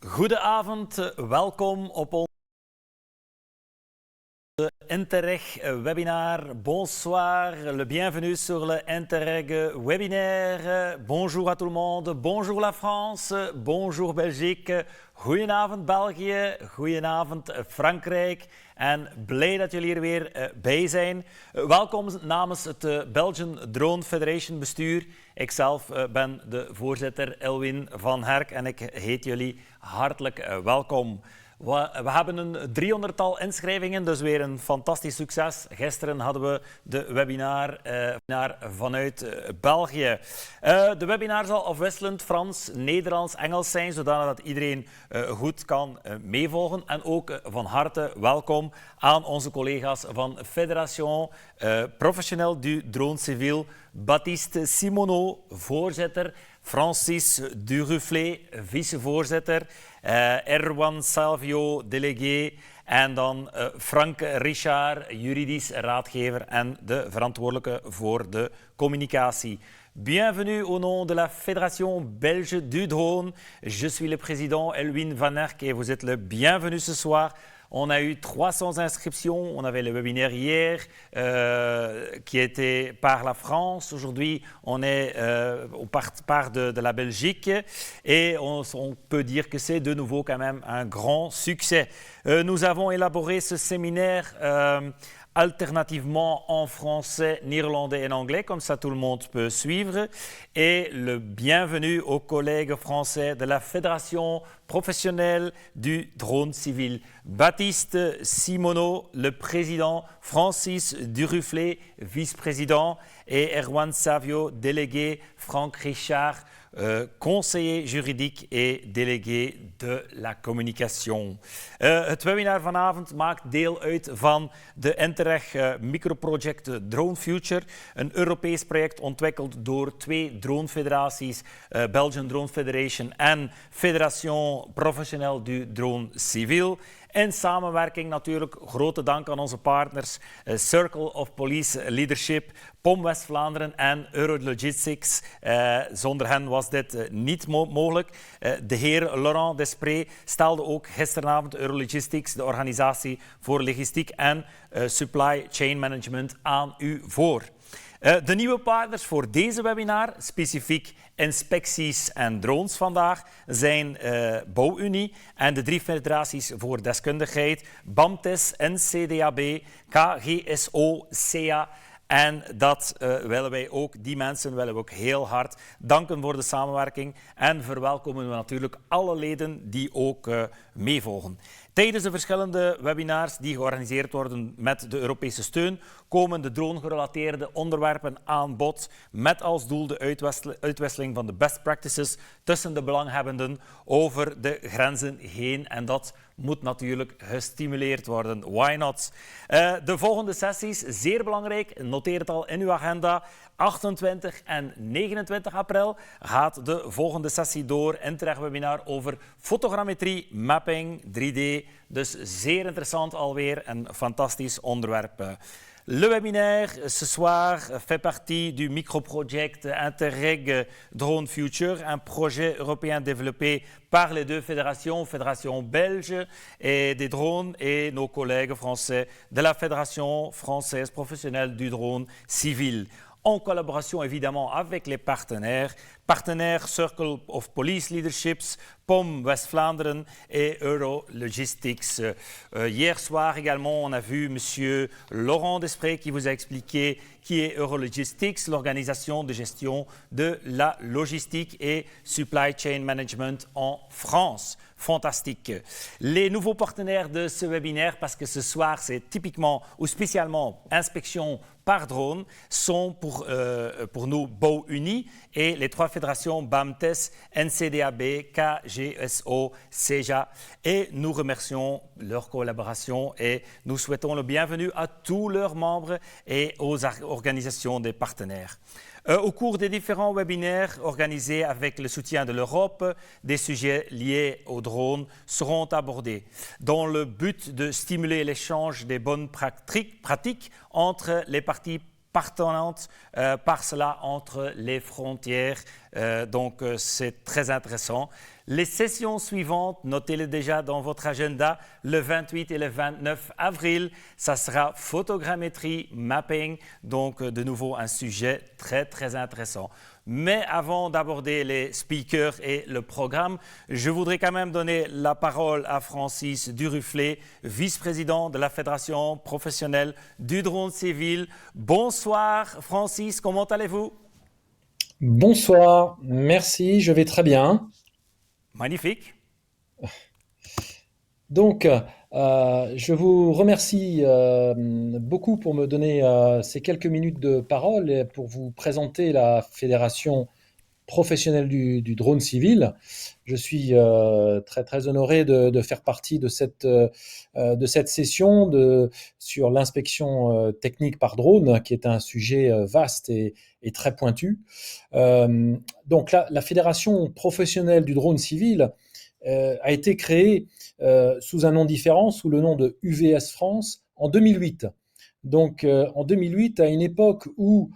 Goedenavond, welkom op onze INTERREG webinar. Bonsoir, le bienvenue sur le INTERREG webinaire. Bonjour à tout le monde, bonjour la France, bonjour Belgique. Goedenavond België, goedenavond Frankrijk en blij dat jullie er weer bij zijn. Welkom namens het Belgian Drone Federation bestuur. Ikzelf ben de voorzitter Elwin van Herk en ik heet jullie hartelijk welkom. We hebben een 300-tal inschrijvingen, dus weer een fantastisch succes. Gisteren hadden we de webinar vanuit België. De webinar zal afwisselend Frans, Nederlands, Engels zijn, zodat iedereen goed kan meevolgen. En ook van harte welkom aan onze collega's van Fédération, Professionnelle du Drone Civile, Baptiste Simoneau, voorzitter, Francis Duruflé, vicevoorzitter, Erwan Salvio, délégué en dan Frank Richard, juridisch raadgever en de verantwoordelijke voor de communicatie. Bienvenue au nom de la Fédération Belge du Drone. Je suis le président Elwin van Herk et vous êtes le bienvenu ce soir. On a eu 300 inscriptions. On avait le webinaire hier qui était par la France. Aujourd'hui, on part de la Belgique et on peut dire que c'est de nouveau quand même un grand succès. Nous avons élaboré ce séminaire alternativement en français, néerlandais et anglais, comme ça tout le monde peut suivre. Et le bienvenue aux collègues français de la Fédération Professionnelle du Drone Civile. Baptiste Simoneau, le président, Francis Duruflé, vice-président, et Erwan Savio, délégué, Frank Richard, conseiller juridique et délégué de la communication. Het webinar vanavond maakt deel uit van de INTERREG Microproject Drone Future, een Europees project ontwikkeld door twee drone-federaties, Belgian Drone Federation en Fédération Professionnelle du Drone Civile. In samenwerking natuurlijk, grote dank aan onze partners Circle of Police Leadership, POM West-Vlaanderen en Euralogistics. Zonder hen was dit niet mogelijk. De heer Laurent Desprez stelde ook gisteravond Euralogistics, de organisatie voor logistiek en supply chain management, aan u voor. De nieuwe partners voor deze webinar, specifiek inspecties en drones vandaag, zijn Bouwunie en de drie federaties voor deskundigheid, BAMTES, NCDAB, KGSO, CA. En dat willen wij ook, die mensen willen we ook heel hard danken voor de samenwerking en verwelkomen we natuurlijk alle leden die ook meevolgen. Tijdens de verschillende webinars die georganiseerd worden met de Europese steun, komen de drone-gerelateerde onderwerpen aan bod met als doel de uitwisseling van de best practices tussen de belanghebbenden over de grenzen heen. En dat moet natuurlijk gestimuleerd worden. Why not? De volgende sessies, zeer belangrijk, noteer het al in uw agenda. 28 en 29 april gaat de volgende sessie door. INTERREG webinar over fotogrammetrie, mapping, 3D. Dus zeer interessant alweer, een fantastisch onderwerp. Le webinaire ce soir fait partie du microproject INTERREG Drone Future, un projet européen développé par les deux fédérations, Fédération belge et des drones et nos collègues français de la Fédération française professionnelle du drone civil, en collaboration évidemment avec les partenaires Circle of Police Leaderships, POM West-Vlaanderen et Euralogistics. Hier soir également, on a vu M. Laurent Desprez qui vous a expliqué qui est Euralogistics, l'organisation de gestion de la logistique et supply chain management en France. Fantastique. Les nouveaux partenaires de ce webinaire, parce que ce soir c'est typiquement ou spécialement inspection par drone, sont pour nous Bouwunie et les trois fédérations BAMTES, NCDAB, KGSO, CEJA. Et nous remercions leur collaboration et nous souhaitons le bienvenue à tous leurs membres et aux organisations des partenaires. Au cours des différents webinaires organisés avec le soutien de l'Europe, des sujets liés aux drones seront abordés dans le but de stimuler l'échange des bonnes pratiques entre les parties partenantes, par cela entre les frontières C'est très intéressant. Les sessions suivantes, notez-les déjà dans votre agenda, le 28 et le 29 avril, ça sera photogrammétrie, mapping, donc de nouveau un sujet très très intéressant. Mais avant d'aborder les speakers et le programme, je voudrais quand même donner la parole à Francis Duruflet, vice-président de la Fédération professionnelle du drone civil. Bonsoir Francis, comment allez-vous? Bonsoir, merci, je vais très bien. Magnifique. Donc, je vous remercie beaucoup pour me donner ces quelques minutes de parole et pour vous présenter la Fédération professionnelle du drone civil. Je suis très très honoré de faire partie de cette session sur l'inspection technique par drone, qui est un sujet vaste et très pointu. Donc la Fédération professionnelle du drone civil a été créée sous un nom différent, sous le nom de UVS France, en 2008. Donc en 2008, à une époque où,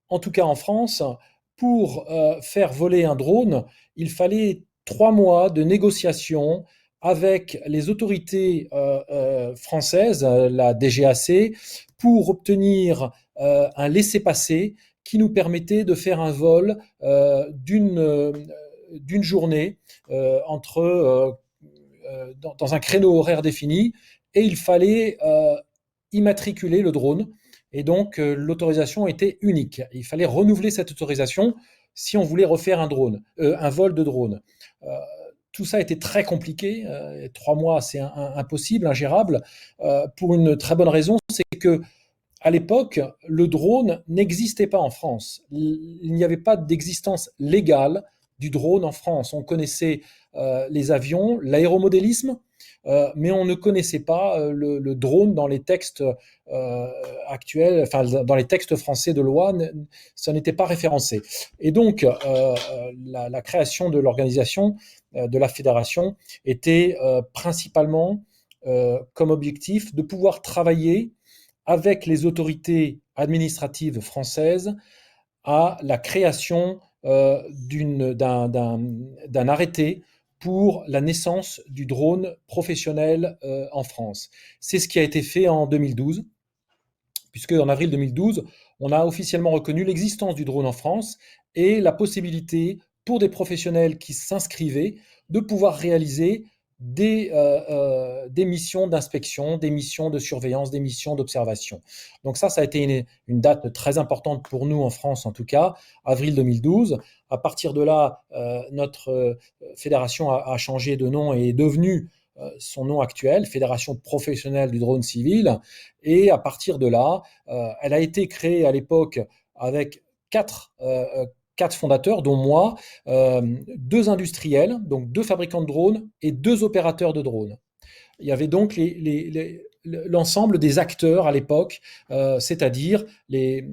en tout cas en France, pour faire voler un drone, il fallait 3 mois de négociations avec les autorités françaises, la DGAC, pour obtenir un laissez-passer qui nous permettait de faire un vol d'une journée dans un créneau horaire défini, et il fallait immatriculer le drone. Et donc, l'autorisation était unique. Il fallait renouveler cette autorisation si on voulait refaire un vol de drone. Euh, tout ça était très compliqué. 3 mois, c'est impossible, ingérable, pour une très bonne raison, c'est que à l'époque, le drone n'existait pas en France. Il n'y avait pas d'existence légale du drone en France. On connaissait les avions, l'aéromodélisme, mais on ne connaissait pas le drone dans les textes actuels, enfin dans les textes français de loi, ça n'était pas référencé. Et donc, la création de l'organisation, de la fédération, était principalement comme objectif de pouvoir travailler avec les autorités administratives françaises à la création d'un arrêté pour la naissance du drone professionnel en France. C'est ce qui a été fait en 2012, puisque en avril 2012, on a officiellement reconnu l'existence du drone en France et la possibilité pour des professionnels qui s'inscrivaient de pouvoir réaliser des missions d'inspection, des missions de surveillance, des missions d'observation. Donc ça a été une date très importante pour nous en France, en tout cas, avril 2012. À partir de là, notre fédération a changé de nom et est devenue son nom actuel, Fédération professionnelle du drone civil. Et à partir de là, elle a été créée à l'époque avec quatre fondateurs, dont moi, 2 industriels, donc 2 fabricants de drones et 2 opérateurs de drones. Il y avait donc l'ensemble des acteurs à l'époque, c'est-à-dire les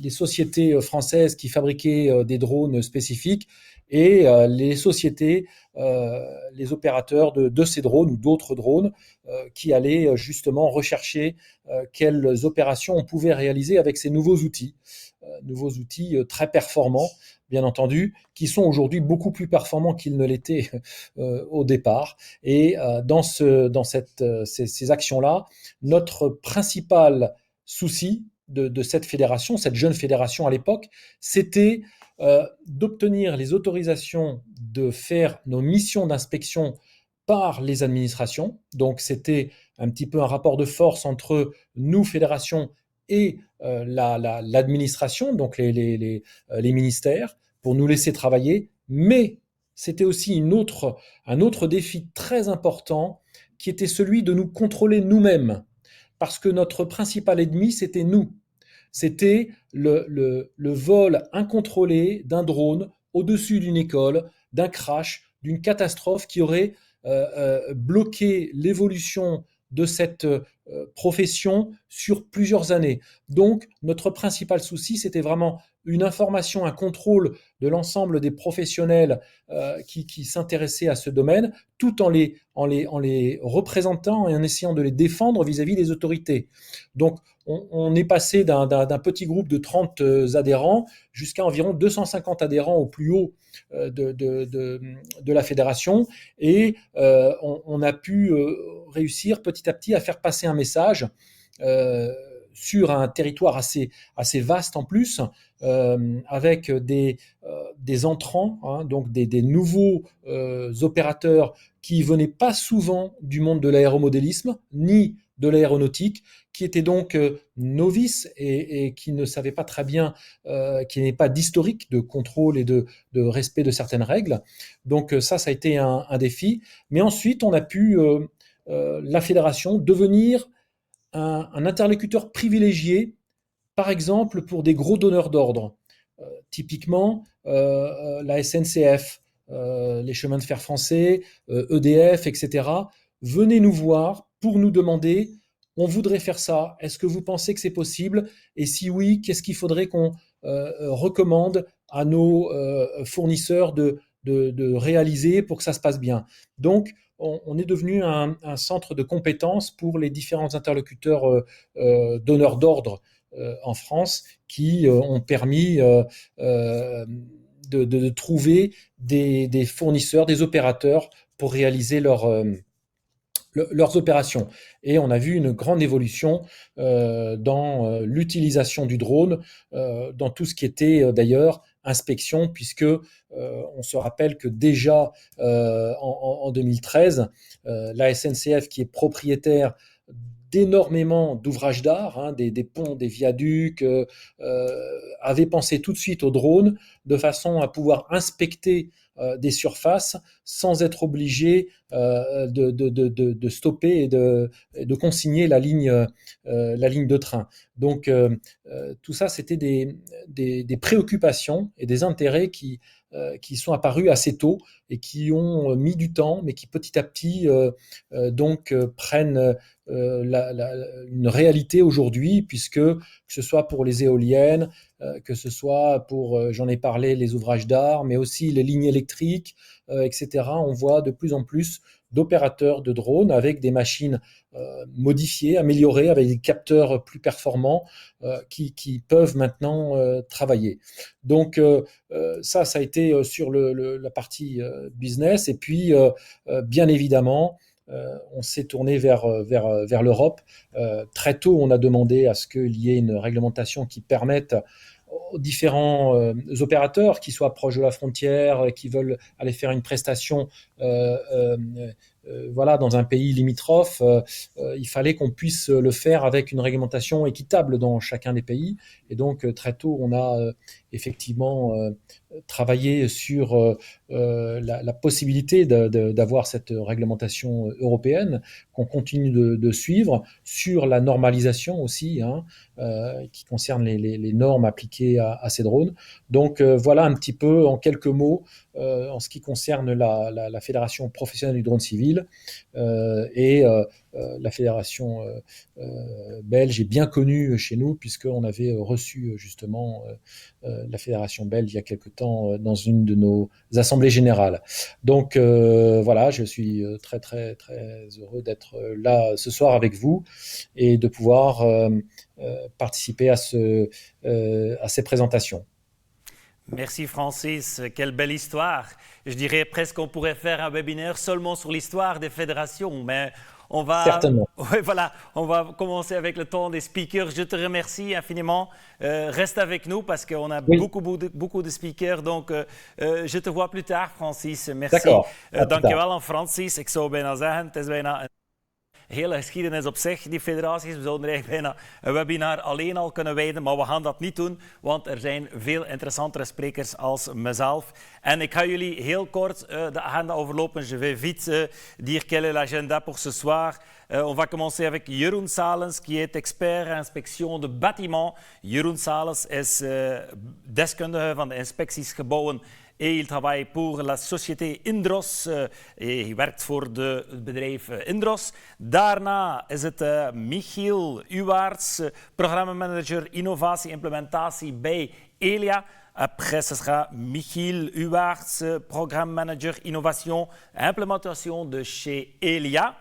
sociétés françaises qui fabriquaient des drones spécifiques et les sociétés, les opérateurs de ces drones ou d'autres drones qui allaient justement rechercher quelles opérations on pouvait réaliser avec ces nouveaux outils très performants, bien entendu, qui sont aujourd'hui beaucoup plus performants qu'ils ne l'étaient au départ. Et ces actions-là, notre principal souci de cette fédération, cette jeune fédération à l'époque, c'était d'obtenir les autorisations de faire nos missions d'inspection par les administrations. Donc c'était un petit peu un rapport de force entre nous, fédération, et l'administration, donc les ministères, pour nous laisser travailler. Mais c'était aussi un autre défi très important qui était celui de nous contrôler nous-mêmes. Parce que notre principal ennemi, c'était nous. C'était le vol incontrôlé d'un drone au-dessus d'une école, d'un crash, d'une catastrophe qui aurait bloqué l'évolution de cette profession sur plusieurs années. Donc, notre principal souci, c'était vraiment une information, un contrôle de l'ensemble des professionnels qui s'intéressaient à ce domaine, tout en les représentant et en essayant de les défendre vis-à-vis des autorités. Donc, on est passé d'un petit groupe de 30 adhérents jusqu'à environ 250 adhérents au plus haut de la fédération, et on a pu réussir petit à petit à faire passer un message sur un territoire assez vaste en plus, avec des entrants, hein, donc des nouveaux opérateurs qui venaient pas souvent du monde de l'aéromodélisme ni de l'aéronautique, qui étaient donc novices et qui ne savaient pas très bien, qui n'avaient pas d'historique de contrôle et de respect de certaines règles. Donc ça a été un défi. Mais ensuite, on a pu, la fédération, devenir un interlocuteur privilégié, par exemple pour des gros donneurs d'ordre. Typiquement, la SNCF, les chemins de fer français, EDF, etc. Venez nous voir pour nous demander: on voudrait faire ça, est-ce que vous pensez que c'est possible? Et si oui, qu'est-ce qu'il faudrait qu'on recommande à nos fournisseurs de réaliser pour que ça se passe bien? Donc, on est devenu un centre de compétences pour les différents interlocuteurs donneurs d'ordre en France, qui ont permis de trouver des fournisseurs, des opérateurs pour réaliser leurs opérations. Et on a vu une grande évolution dans l'utilisation du drone, dans tout ce qui était d'ailleurs inspection, puisque on se rappelle que déjà en 2013, la SNCF, qui est propriétaire d'énormément d'ouvrages d'art, hein, des ponts, des viaducs, avait pensé tout de suite au drone, de façon à pouvoir inspecter des surfaces sans être obligé de stopper et de consigner la ligne de train. Donc tout ça, c'était des préoccupations et des intérêts qui sont apparus assez tôt et qui ont mis du temps, mais qui petit à petit prennent une réalité aujourd'hui, puisque que ce soit pour les éoliennes, que ce soit pour, j'en ai parlé, les ouvrages d'art, mais aussi les lignes électriques, etc. On voit de plus en plus d'opérateurs de drones avec des machines modifiées, améliorées, avec des capteurs plus performants qui peuvent maintenant travailler. Donc ça a été sur la partie business. Et puis, bien évidemment, on s'est tourné vers l'Europe. Très tôt, on a demandé à ce qu'il y ait une réglementation qui permette aux différents opérateurs qui soient proches de la frontière, qui veulent aller faire une prestation voilà, dans un pays limitrophe, il fallait qu'on puisse le faire avec une réglementation équitable dans chacun des pays. Et donc, très tôt, on a effectivement travaillé sur la possibilité d'avoir cette réglementation européenne, qu'on continue de suivre, sur la normalisation aussi, hein, qui concerne les normes appliquées à ces drones. Donc voilà un petit peu en quelques mots en ce qui concerne la Fédération professionnelle du drone civil, et la fédération belge est bien connue chez nous, puisqu'on avait reçu justement la fédération belge il y a quelque temps dans une de nos assemblées générales. Donc voilà, je suis très très très heureux d'être là ce soir avec vous et de pouvoir participer à ces présentations. Merci Francis, quelle belle histoire. Je dirais presque qu'on pourrait faire un webinaire seulement sur l'histoire des fédérations, mais Certainement. ouais, voilà, on va commencer avec le temps des speakers. Je te remercie infiniment. Reste avec nous parce qu'on a Oui. beaucoup de speakers. Donc, je te vois plus tard, Francis. Merci. D'accord. Dankjewel aan Francis. Ik zou bijna zeggen, het is bijna een hele geschiedenis op zich, die federaties. We zouden er eigenlijk bijna een webinar alleen al kunnen wijden, maar we gaan dat niet doen, want er zijn veel interessantere sprekers als mezelf. En ik ga jullie heel kort de agenda overlopen. Je vais vite dire quelle est l'agenda pour ce soir. On va commencer avec Jeroen Salens, qui est expert en inspection de bâtiments. Jeroen Salens is deskundige van de inspecties gebouwen. Et il travaille pour la société Indros. Et hij werkt voor het bedrijf Indros. Daarna is het Michiel Uwaerts, programmamanager innovatie en implementatie bij Elia. Après, ce sera Michiel Uwaerts, programme manager innovation et implémentation de chez Elia.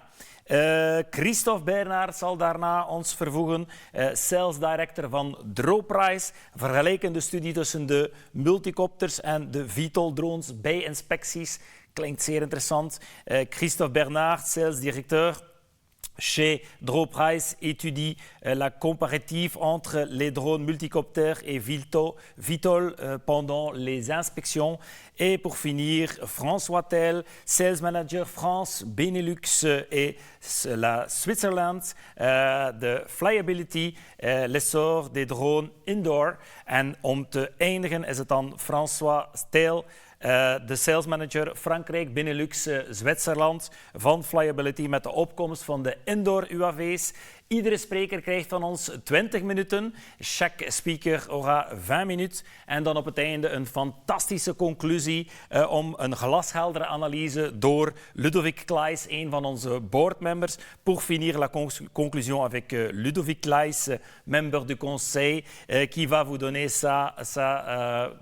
Christophe Bernard zal daarna ons vervoegen, Sales Director van Droprise, vergelijkende studie tussen de multicopters en de VTOL drones bij inspecties. Klinkt zeer interessant. Christophe Bernard, Sales Directeur chez Droprise, étudie la comparative entre les drones multicoptères et VTOL pendant les inspections. Et pour finir, François Tel, Sales Manager France, Benelux et la Switzerland, de flyability, l'essor des drones indoor. En om te eindigen is het dan François Tel, de sales manager Frankrijk, Benelux, Zwitserland van Flyability met de opkomst van de indoor UAV's. Iedere spreker krijgt van ons 20 minuten. Chaque speaker aura 20 minuten. En dan op het einde een fantastische conclusie om een glasheldere analyse door Ludovic Claes, een van onze boardmembers. Pour finir la conclusion avec Ludovic Claes, membre du conseil, qui va vous donner sa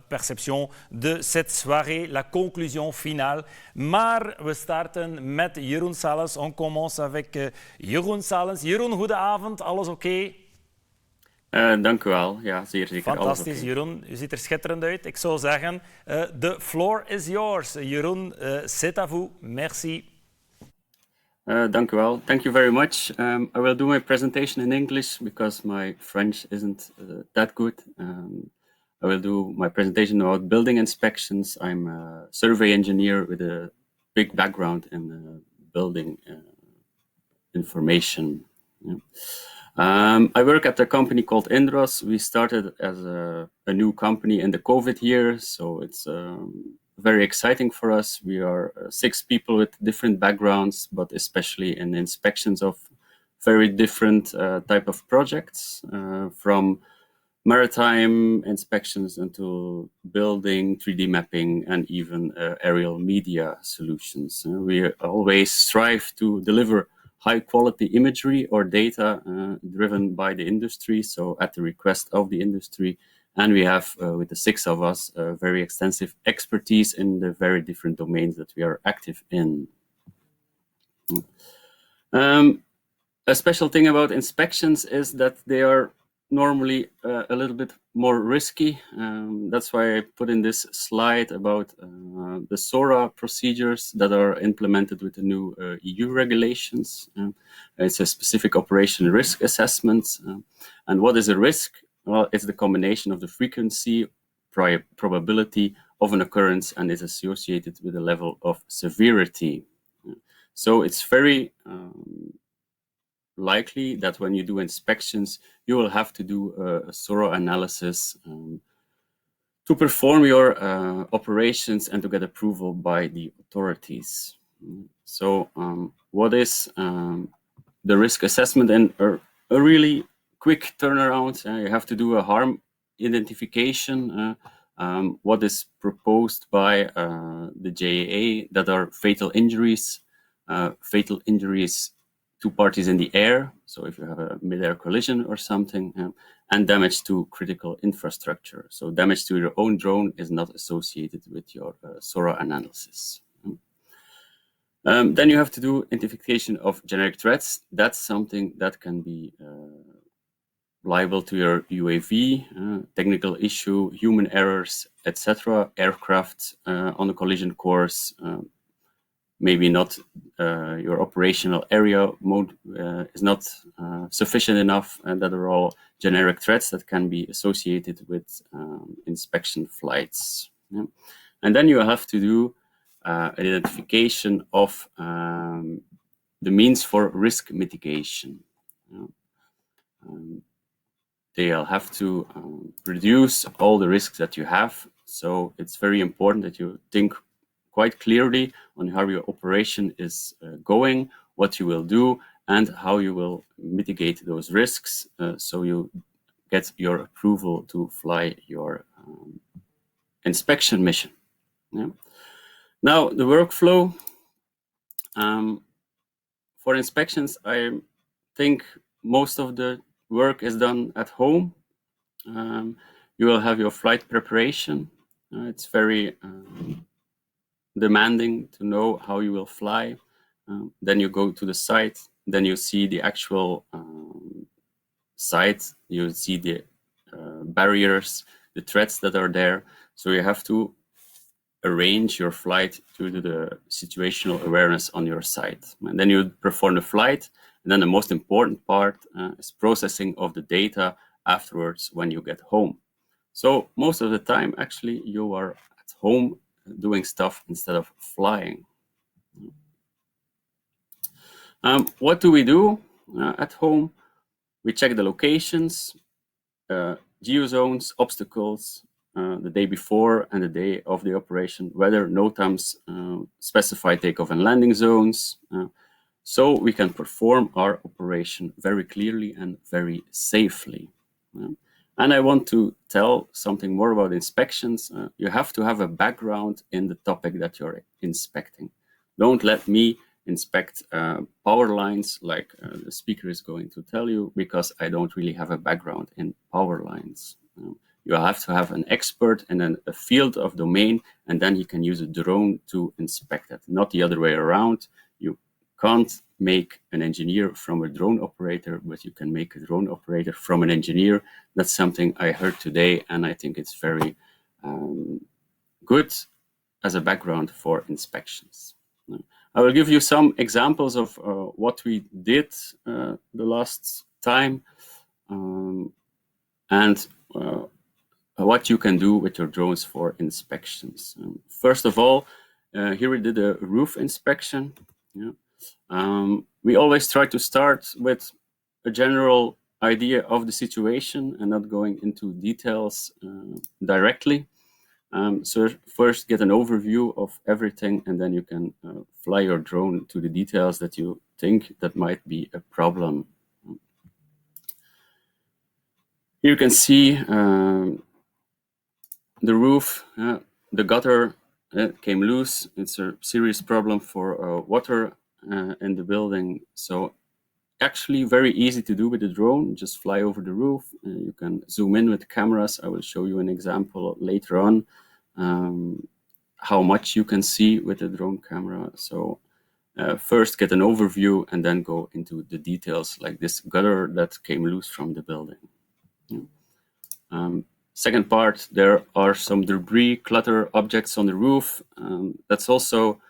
perception de cette soirée, la conclusion finale. Maar we starten met Jeroen Salens. On commence avec Jeroen Salens. Jeroen, goedenavond. Alles oké? Dank u wel. Ja, zeer zeker. Fantastisch, alles Jeroen. U ziet er schitterend uit. Ik zou zeggen, the floor is yours. Jeroen, c'est à vous. Merci. Dank u wel. Thank you very much. I will do my presentation in English because my French isn't that good. I will do my presentation about building inspections. I'm a survey engineer with a big background in building information. Yeah. I work at a company called Indros. We started as a new company in the COVID year, so it's very exciting for us. We are 6 people with different backgrounds, but especially in inspections of very different type of projects, from maritime inspections into building, 3D mapping, and even aerial media solutions. We always strive to deliver high quality imagery or data driven by the industry, so at the request of the industry. And we have, with the 6 of us, very extensive expertise in the very different domains that we are active in. A special thing about inspections is that they are normally a little bit more risky. That's why I put in this slide about the SORA procedures that are implemented with the new EU regulations. It's a specific operation risk assessment. And what is a risk? Well, it's the combination of the frequency, probability of an occurrence, and is associated with a level of severity. So it's very likely that when you do inspections, you will have to do a thorough analysis to perform your operations and to get approval by the authorities. So what is the risk assessment? And a really quick turnaround. You have to do a harm identification. What is proposed by the JAA that are fatal injuries. Fatal injuries to parties in the air, so if you have a mid-air collision or something, and damage to critical infrastructure. So damage to your own drone is not associated with your SORA analysis. Then you have to do identification of generic threats. That's something that can be liable to your UAV, technical issue, human errors, etc. Aircraft on a collision course, maybe not your operational area mode is not sufficient enough, and that are all generic threats that can be associated with inspection flights. Yeah. And then you have to do identification of the means for risk mitigation. Yeah. They'll have to reduce all the risks that you have. So it's very important that you think quite clearly on how your operation is going, what you will do, and how you will mitigate those risks, so you get your approval to fly your inspection mission. Yeah. Now, the workflow for inspections, I think most of the work is done at home. You will have your flight preparation. It's very demanding to know how you will fly. Then you go to the site. then you see the actual site, you see the barriers, the threats that are there. So you have to arrange your flight due to the situational awareness on your site. And then you perform the flight. And then the most important part is processing of the data afterwards when you get home. So most of the time, actually, you are at home doing stuff instead of flying. What do we do at home? We check the locations, geozones, obstacles, the day before and the day of the operation, weather, NOTAMs, specified takeoff and landing zones, so we can perform our operation very clearly and very safely. And I want to tell something more about inspections. You have to have a background in the topic that you're inspecting. Don't let me inspect power lines like the speaker is going to tell you, because I don't really have a background in power lines. You have to have an expert and then a field of domain, and then you can use a drone to inspect it, not the other way around. You can't make an engineer from a drone operator, but you can make a drone operator from an engineer. That's something I heard today, and I think it's very good as a background for inspections. I will give you some examples of what we did the last time, and what you can do with your drones for inspections. First of all, here we did a roof inspection. Yeah. We always try to start with a general idea of the situation and not going into details directly. So first get an overview of everything, and then you can fly your drone to the details that you think that might be a problem. Here you can see the roof, the gutter came loose. It's a serious problem for water in the building. So actually very easy to do with the drone. Just fly over the roof. You can zoom in with cameras. I will show you an example later on how much you can see with the drone camera. So first get an overview and then go into the details, like this gutter that came loose from the building. Second part, there are some debris, clutter, objects on the roof. That's also,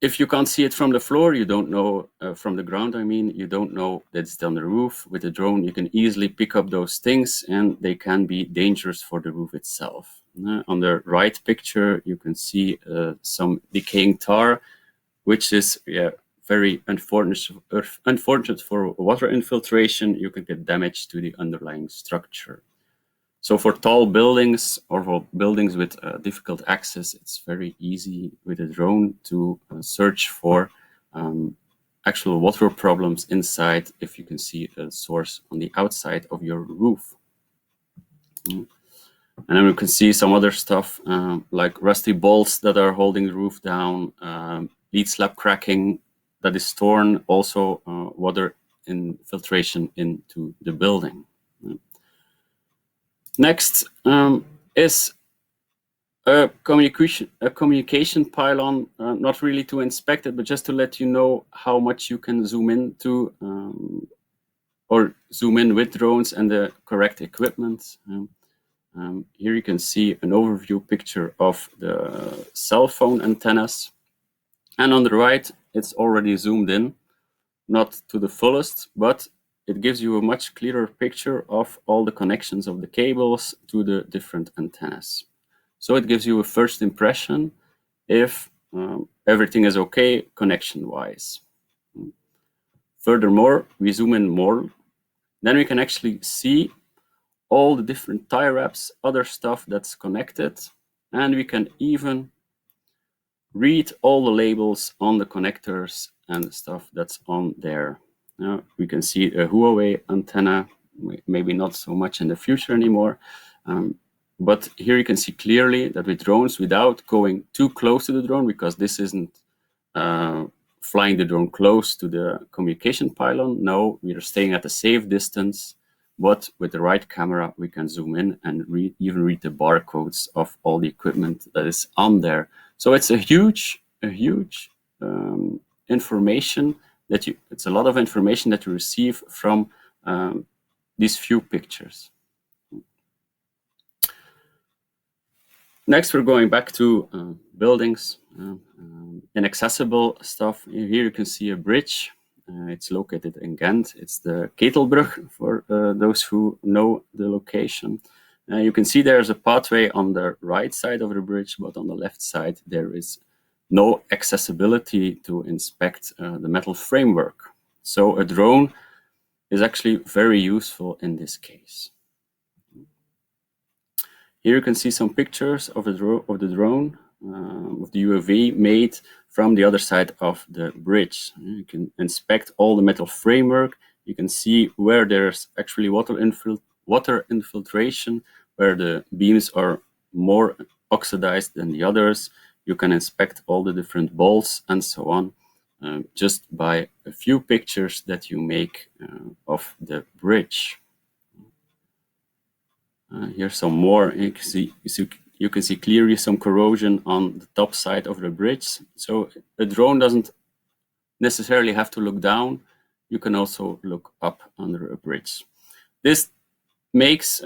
if you can't see it from the floor, you don't know, from the ground, I mean, you don't know that it's on the roof. With the drone, you can easily pick up those things, and they can be dangerous for the roof itself. On the right picture, you can see some decaying tar, which is very unfortunate for water infiltration. You can get damage to the underlying structure. So for tall buildings or for buildings with difficult access, it's very easy with a drone to search for actual water problems inside if you can see a source on the outside of your roof. And then we can see some other stuff like rusty bolts that are holding the roof down, lead slab cracking that is torn, also water infiltration into the building. Next is a communication pylon, not really to inspect it, but just to let you know how much you can zoom in to, or zoom in with drones and the correct equipment. Here you can see an overview picture of the cell phone antennas. And on the right, it's already zoomed in, not to the fullest, but it gives you a much clearer picture of all the connections of the cables to the different antennas. So it gives you a first impression if everything is okay connection-wise. Furthermore, we zoom in more, then we can actually see all the different tie wraps, other stuff that's connected, and we can even read all the labels on the connectors and the stuff that's on there. We can see a Huawei antenna, maybe not so much in the future anymore, but here you can see clearly that with drones, without going too close to the drone, because this isn't flying the drone close to the communication pylon. No, we are staying at a safe distance, but with the right camera, we can zoom in and even read the barcodes of all the equipment that is on there. So it's a huge information it's a lot of information that you receive from these few pictures. Next, we're going back to buildings, inaccessible stuff. Here you can see a bridge. It's located in Ghent. It's the Ketelbrug, for those who know the location. You can see there's a pathway on the right side of the bridge, but on the left side there is no accessibility to inspect the metal framework. So a drone is actually very useful in this case. Here you can see some pictures of the drone, of the UAV made from the other side of the bridge. You can inspect all the metal framework. You can see where there's actually water infiltration, where the beams are more oxidized than the others. You can inspect all the different bolts and so on, just by a few pictures that you make of the bridge. Here's some more. You can see clearly some corrosion on the top side of the bridge. So a drone doesn't necessarily have to look down. You can also look up under a bridge. This makes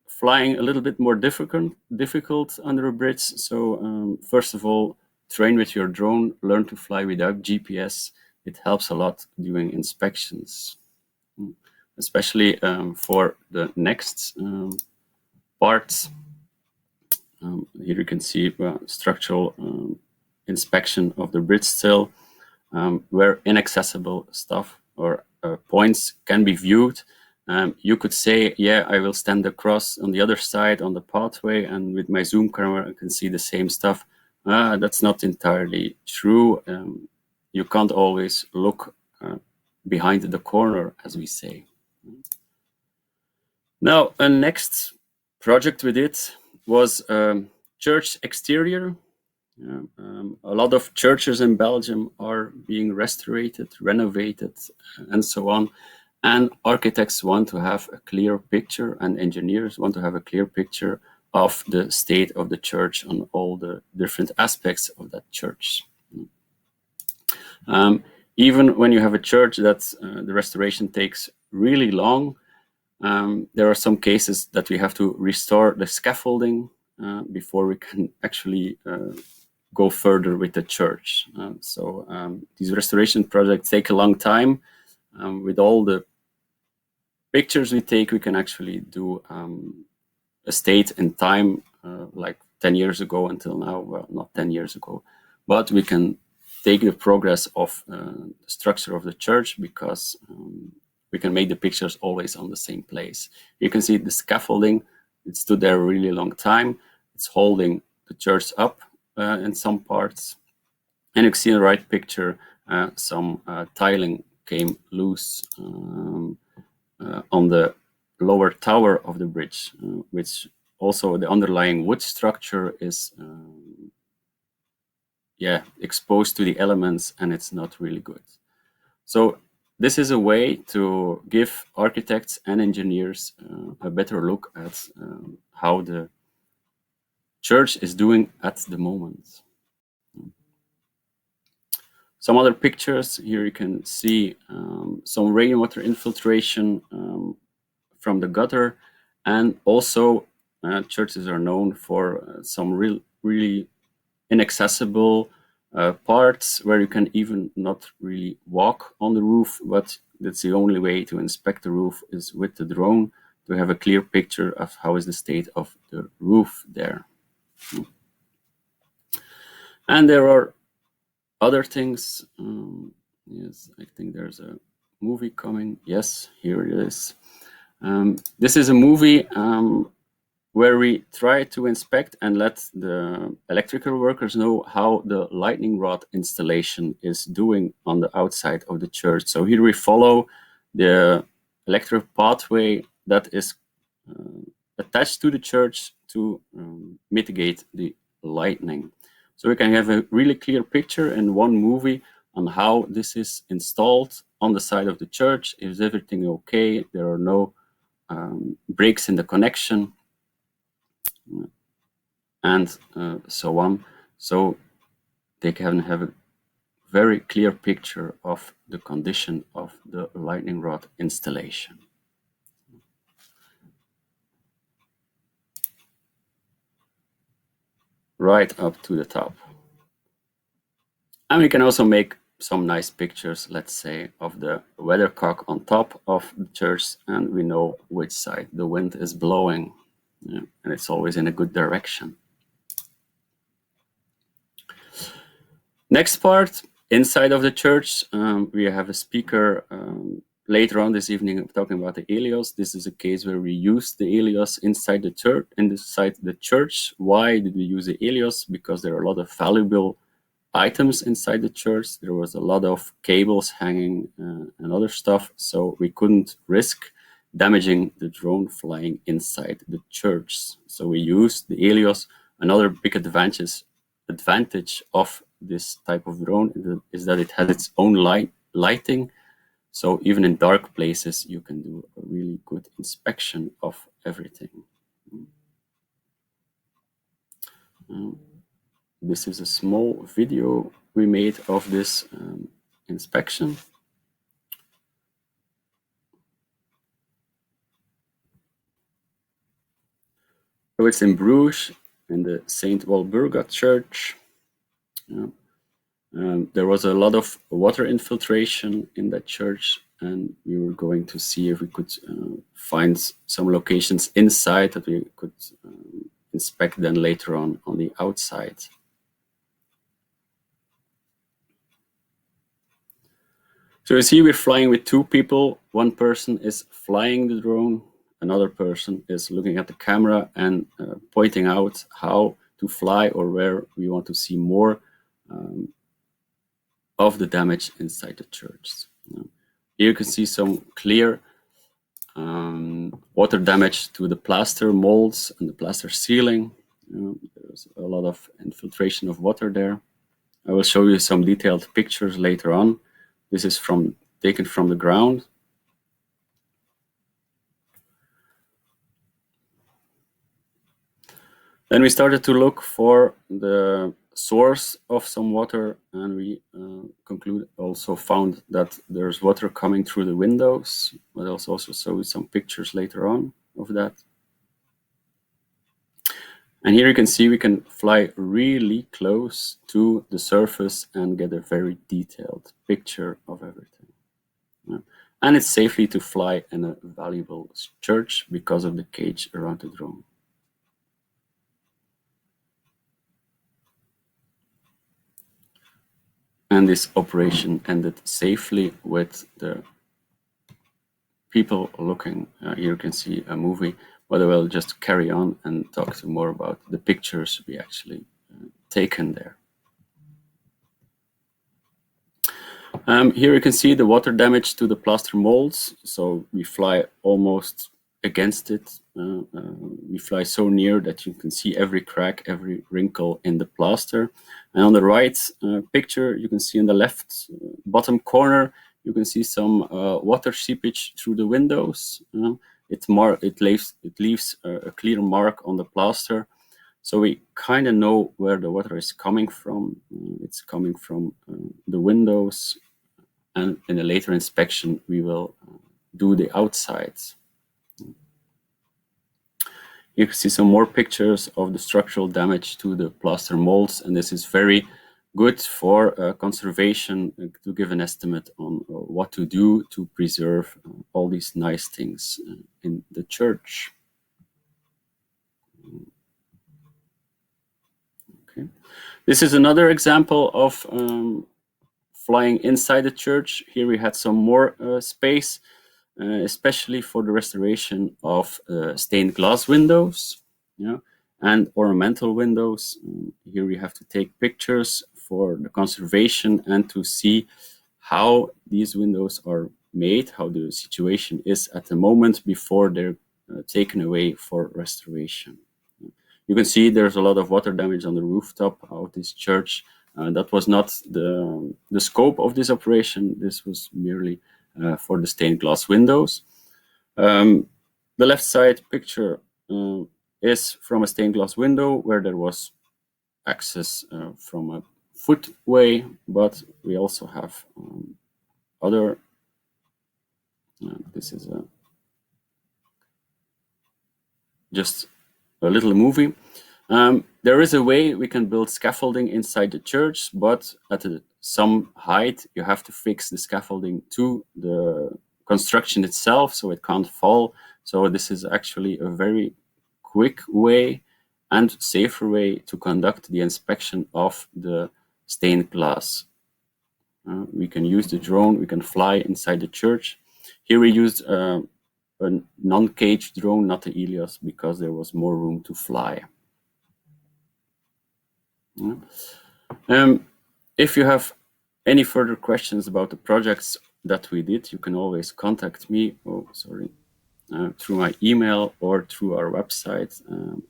flying a little bit more difficult under a bridge. So first of all, train with your drone, learn to fly without GPS. It helps a lot during inspections, especially for the next parts. Here you can see structural inspection of the bridge still, where inaccessible stuff or points can be viewed. You could say, yeah, I will stand across on the other side on the pathway, and with my zoom camera I can see the same stuff. That's not entirely true. You can't always look behind the corner, as we say. Now, a next project we did was church exterior. A lot of churches in Belgium are being restored, renovated, and so on. And architects want to have a clear picture, and engineers want to have a clear picture of the state of the church on all the different aspects of that church. Even when you have a church that the restoration takes really long, there are some cases that we have to restore the scaffolding before we can actually go further with the church. So these restoration projects take a long time. With all the pictures we take, we can actually do a state in time, like 10 years ago until now. Well, not 10 years ago, but we can take the progress of the structure of the church, because we can make the pictures always on the same place. You can see the scaffolding. It stood there a really long time. It's holding the church up in some parts. And you can see in the right picture, some tiling came loose on the lower tower of the bridge, which also the underlying wood structure is exposed to the elements, and it's not really good. So this is a way to give architects and engineers a better look at how the church is doing at the moment. Some other pictures. Here you can see some rainwater infiltration from the gutter, and also churches are known for some really inaccessible parts where you can even not really walk on the roof, but that's the only way to inspect the roof is with the drone, to have a clear picture of how is the state of the roof there. And there are other things. Yes, I think there's a movie coming. Yes, here it is. This is a movie where we try to inspect and let the electrical workers know how the lightning rod installation is doing on the outside of the church. So here we follow the electric pathway that is attached to the church to mitigate the lightning. So we can have a really clear picture in one movie on how this is installed on the side of the church. Is everything okay? There are no breaks in the connection, and so on. So they can have a very clear picture of the condition of the lightning rod installation. Right up to the top. And we can also make some nice pictures, let's say, of the weathercock on top of the church, and we know which side the wind is blowing, and it's always in a good direction. Next part, inside of the church, we have a speaker later on this evening talking about the helios. This is a case where we use the helios inside the church. Why did we use the helios? Because there are a lot of valuable items inside the church. There was a lot of cables hanging and other stuff, so we couldn't risk damaging the drone flying inside the church. So we used the helios. Another big advantage of this type of drone is that it has its own lighting. So even in dark places, you can do a really good inspection of everything. This is a small video we made of this inspection. So it's in Bruges, in the St. Walburga Church. There was a lot of water infiltration in that church, and we were going to see if we could find some locations inside that we could inspect then later on the outside. So you see we're flying with two people. One person is flying the drone, another person is looking at the camera and pointing out how to fly or where we want to see more of the damage inside the church. Here you can see some clear water damage to the plaster molds and the plaster ceiling. There's a lot of infiltration of water there. I will show you some detailed pictures later on. This is taken from the ground. Then we started to look for the source of some water, and we found that there's water coming through the windows, but I'll also show you some pictures later on of that. And here you can see we can fly really close to the surface and get a very detailed picture of everything. And it's safely to fly in a valuable church because of the cage around the drone. And this operation ended safely with the people looking. Here you can see a movie, but I will just carry on and talk to more about the pictures we actually taken there. Here you can see the water damage to the plaster molds. So we fly almost against it. We fly so near that you can see every crack, every wrinkle in the plaster. And on the right picture, you can see in the left bottom corner, you can see some water seepage through the windows. It leaves a clear mark on the plaster. So we kind of know where the water is coming from. It's coming from the windows. And in a later inspection, we will do the outsides. You can see some more pictures of the structural damage to the plaster molds, and this is very good for conservation to give an estimate on what to do to preserve all these nice things in the church. Okay. This is another example of flying inside the church. Here we had some more space, especially for the restoration of stained glass windows, and ornamental windows. Here we have to take pictures for the conservation and to see how these windows are made, how the situation is at the moment before they're taken away for restoration. You can see there's a lot of water damage on the rooftop of this church. That was not the scope of this operation. This was merely for the stained glass windows. The left side picture is from a stained glass window where there was access from a footway, but we also have other. This is just a little movie. There is a way we can build scaffolding inside the church, but at some height, you have to fix the scaffolding to the construction itself, so it can't fall. So this is actually a very quick way and safer way to conduct the inspection of the stained glass. We can use the drone, we can fly inside the church. Here we used a non-caged drone, not the Ilios, because there was more room to fly. If you have any further questions about the projects that we did, you can always contact me, through my email or through our website.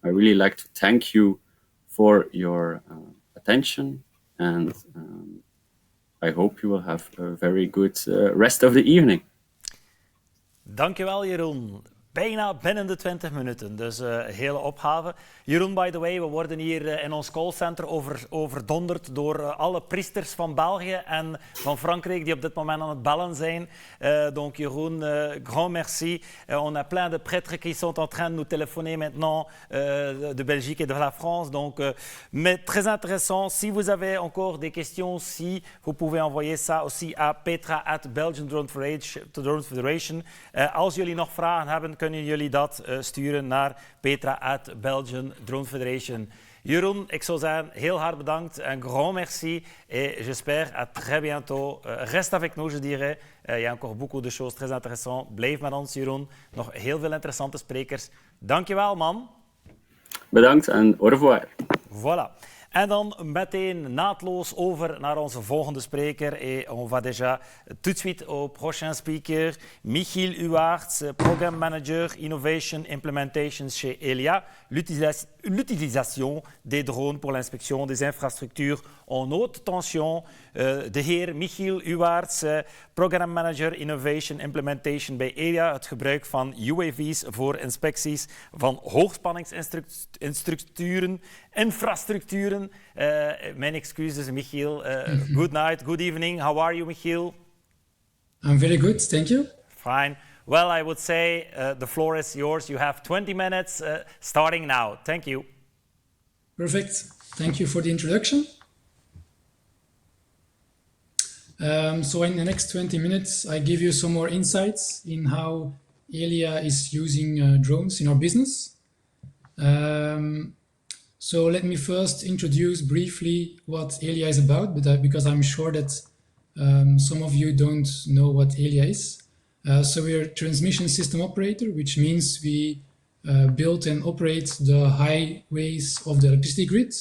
I really like to thank you for your attention, and I hope you will have a very good rest of the evening. Dankjewel Jeroen. Bijna binnen de 20 minuten, dus een hele opgave. Jeroen, by the way, we worden hier in ons callcenter overdonderd door alle priesters van België en van Frankrijk die op dit moment aan het bellen zijn. Donc Jeroen, grand merci. On a plein de prêtres qui sont en train de nous téléphoner maintenant de Belgique et de la France. Donc, mais très intéressant. Si vous avez encore des questions, si vous pouvez envoyer ça aussi à petra@Belgian Drone Federation. Als jullie nog vragen hebben, kunnen jullie dat sturen naar petra@Belgian Drone Federation. Jeroen, ik zou zeggen, heel hard bedankt, un grand merci et j'espère à très bientôt. Reste avec nous, je dirais. Il y a encore beaucoup de choses très intéressantes. Blijf met ons, Jeroen. Nog heel veel interessante sprekers. Dankjewel, man. Bedankt en au revoir. Voilà. En dan meteen naadloos over naar onze volgende spreker. Et on va déjà tout de suite au prochain speaker, Michiel Uwaerts, Programme Manager Innovation Implementation chez Elia, l'utilisation des drones pour l'inspection des infrastructures en haute tension. De heer Michiel Uwaerts, Programme Manager Innovation Implementation bij Elia, het gebruik van UAV's voor inspecties van infrastructuren. Mijn excuses, Michiel. Good night, good evening. How are you, Michiel? I'm very good, thank you. Fine. Well, I would say the floor is yours. You have 20 minutes starting now. Thank you. Perfect. Thank you for the introduction. So in the next 20 minutes, I give you some more insights in how Elia is using drones in our business. So let me first introduce briefly what Elia is about, because I'm sure that some of you don't know what Elia is. So we're a transmission system operator, which means we build and operate the highways of the electricity grid,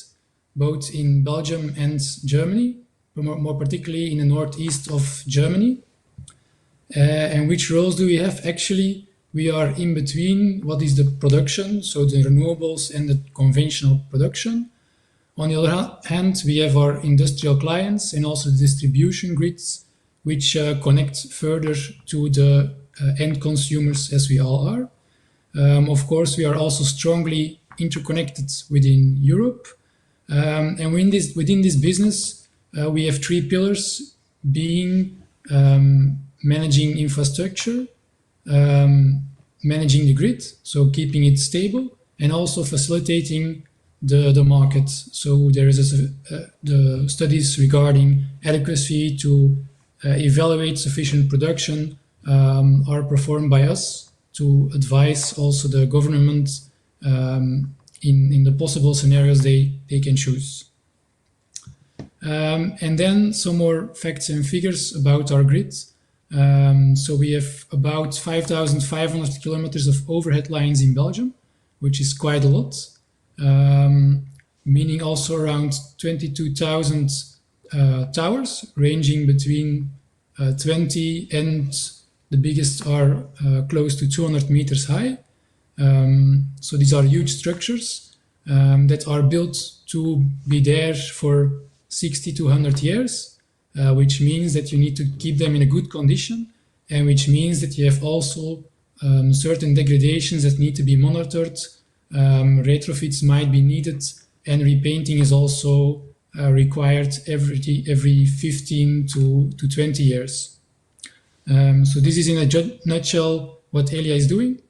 both in Belgium and Germany, more particularly in the northeast of Germany. And which roles do we have? Actually, we are in between what is the production, so the renewables and the conventional production. On the other hand, we have our industrial clients and also the distribution grids, which connect further to the end consumers, as we all are. Of course, we are also strongly interconnected within Europe. And within this business, we have three pillars, being managing infrastructure, managing the grid, so keeping it stable, and also facilitating the market. So there is the studies regarding adequacy to evaluate sufficient production are performed by us to advise also the government in the possible scenarios they can choose. And then some more facts and figures about our grid. So we have about 5,500 kilometers of overhead lines in Belgium, which is quite a lot, meaning also around 22,000 towers, ranging between 20 and the biggest are close to 200 meters high. So these are huge structures that are built to be there for 60 to 100 years, which means that you need to keep them in a good condition, and which means that you have also certain degradations that need to be monitored, retrofits might be needed, and repainting is also required every 15 to 20 years. So this is in a nutshell what ELIA is doing.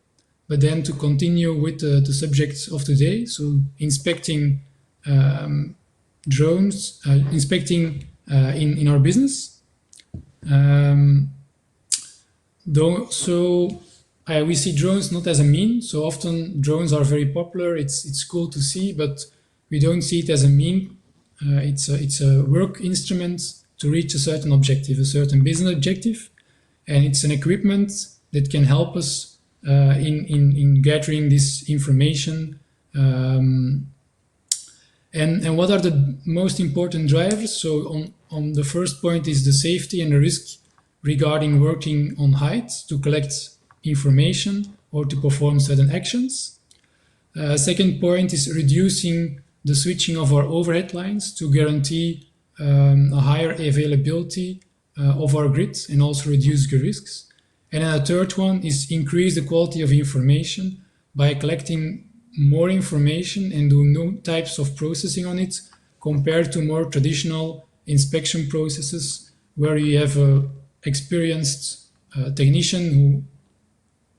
But then to continue with the subject of today, so inspecting drones, inspecting in our business. We see drones not as a mean. So often drones are very popular. It's cool to see, but we don't see it as a mean. It's a work instrument to reach a certain objective, a certain business objective, and it's an equipment that can help us in gathering this information. And what are the most important drivers? So on the first point is the safety and the risk regarding working on height to collect information or to perform certain actions. Second point is reducing the switching of our overhead lines to guarantee a higher availability of our grid and also reduce the risks. And then a third one is increase the quality of information by collecting more information and do new types of processing on it compared to more traditional inspection processes where you have an experienced technician who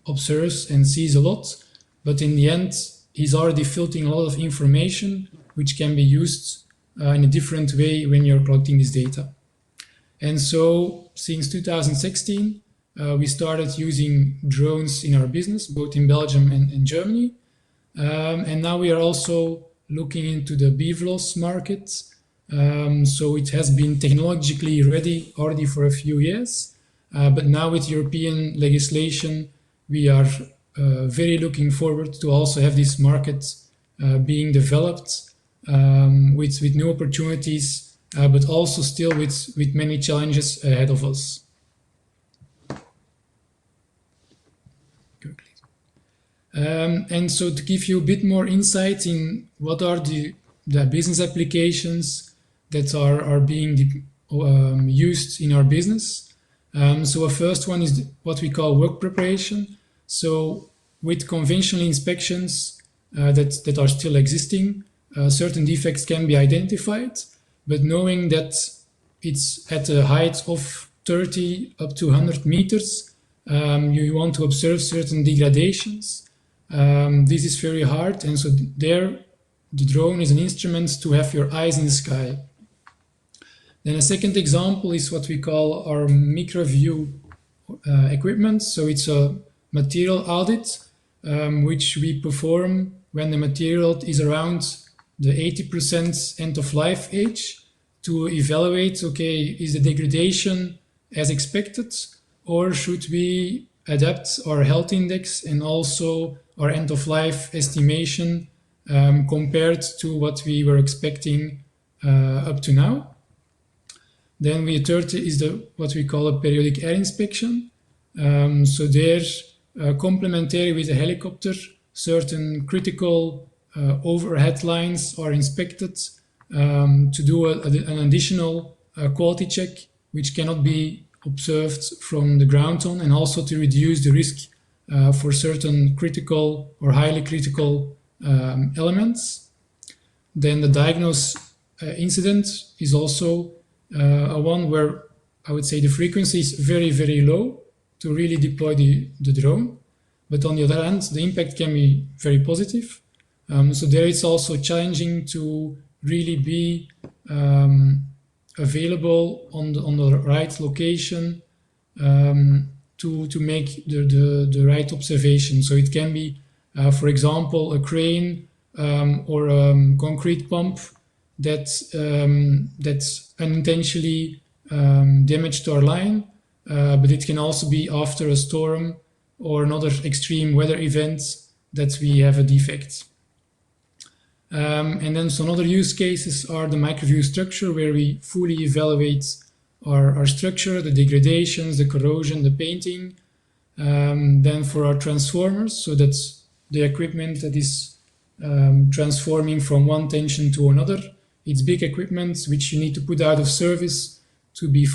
observes and sees a lot, but in the end he's already filtering a lot of information which can be used in a different way when you're collecting this data. And so since 2016 we started using drones in our business, both in Belgium and Germany. And now we are also looking into the BVLOS market. So it has been technologically ready already for a few years. But now with European legislation, we are very looking forward to also have this market being developed with new opportunities, but also still with many challenges ahead of us. And so to give you a bit more insight in what are the business applications that are being used in our business. So a first one is what we call work preparation. So with conventional inspections that are still existing, certain defects can be identified, but knowing that it's at a height of 30 up to 100 meters, you want to observe certain degradations. This is very hard, and so there the drone is an instrument to have your eyes in the sky. Then a second example is what we call our microview equipment. So it's a material audit which we perform when the material is around the 80% end of life age to evaluate, okay, is the degradation as expected, or should we adapt our health index and also our end of life estimation compared to what we were expecting up to now. Then the third is what we call a periodic air inspection. So there, complementary with a helicopter, certain critical overhead lines are inspected to do an additional quality check, which cannot be observed from the ground on, and also to reduce the risk for certain critical or highly critical elements. Then the diagnose incident is also a one where I would say the frequency is very, very low to really deploy the drone. But on the other hand, the impact can be very positive. So there it's also challenging to really be available on the right location to make the right observation. So it can be, for example, a crane or a concrete pump that's unintentionally damaged our line, but it can also be after a storm or another extreme weather event that we have a defect. And then some other use cases are the microview structure, where we fully evaluate our structure, the degradations, the corrosion, the painting. Then for our transformers, so that's the equipment that is transforming from one tension to another. It's big equipment which you need to put out of service to be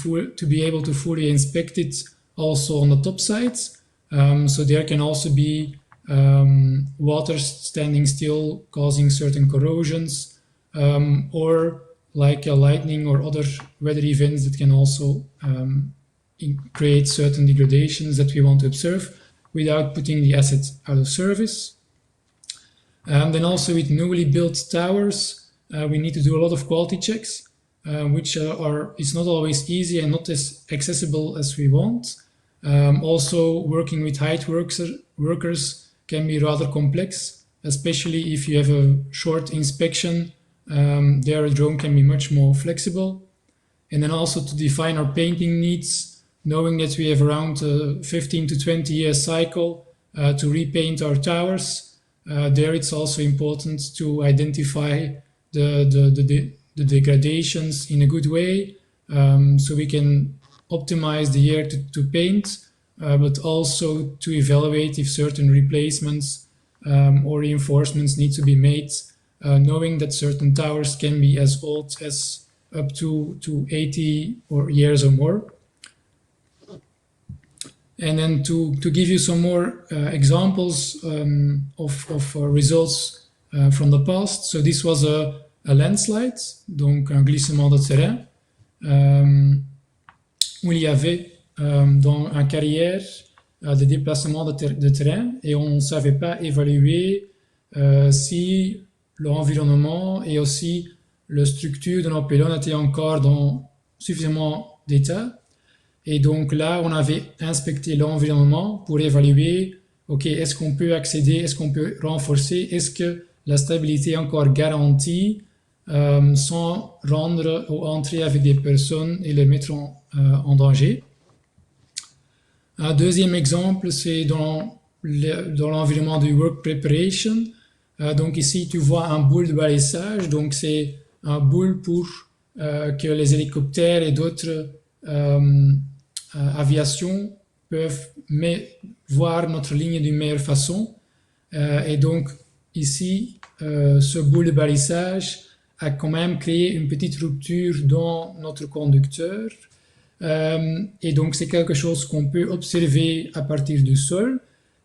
able to fully inspect it also on the top sides. So there can also be water standing still causing certain corrosions, or like lightning or other weather events that can also create certain degradations that we want to observe without putting the asset out of service. Then also with newly built towers, we need to do a lot of quality checks, which is not always easy and not as accessible as we want. Also, working with height workers can be rather complex, especially if you have a short inspection. There a drone can be much more flexible. And then also to define our painting needs, knowing that we have around a 15 to 20 year cycle to repaint our towers. There it's also important to identify the degradations in a good way, so we can optimize the year to paint, but also to evaluate if certain replacements or reinforcements need to be made, knowing that certain towers can be as old as up to 80 years or more. And then to give you some more examples of results from the past. So this was a landslide, donc un glissement de terrain, où il y avait dans un carrière des déplacements de terrain et on ne savait pas évaluer si l'environnement et aussi la structure de nos pylônes étaient encore dans suffisamment d'état. Et donc là, on avait inspecté l'environnement pour évaluer, ok, est-ce qu'on peut accéder, est-ce qu'on peut renforcer, est-ce que la stabilité est encore garantie sans rendre ou entrer avec des personnes et les mettre en danger. Un deuxième exemple, c'est dans l'environnement du work preparation. Donc ici, tu vois un boule de balisage. Donc c'est un boule pour que les hélicoptères et d'autres aviations peuvent voir notre ligne d'une meilleure façon. Et donc ici, ce boule de balisage a quand même créé une petite rupture dans notre conducteur. Et donc c'est quelque chose qu'on peut observer à partir du sol,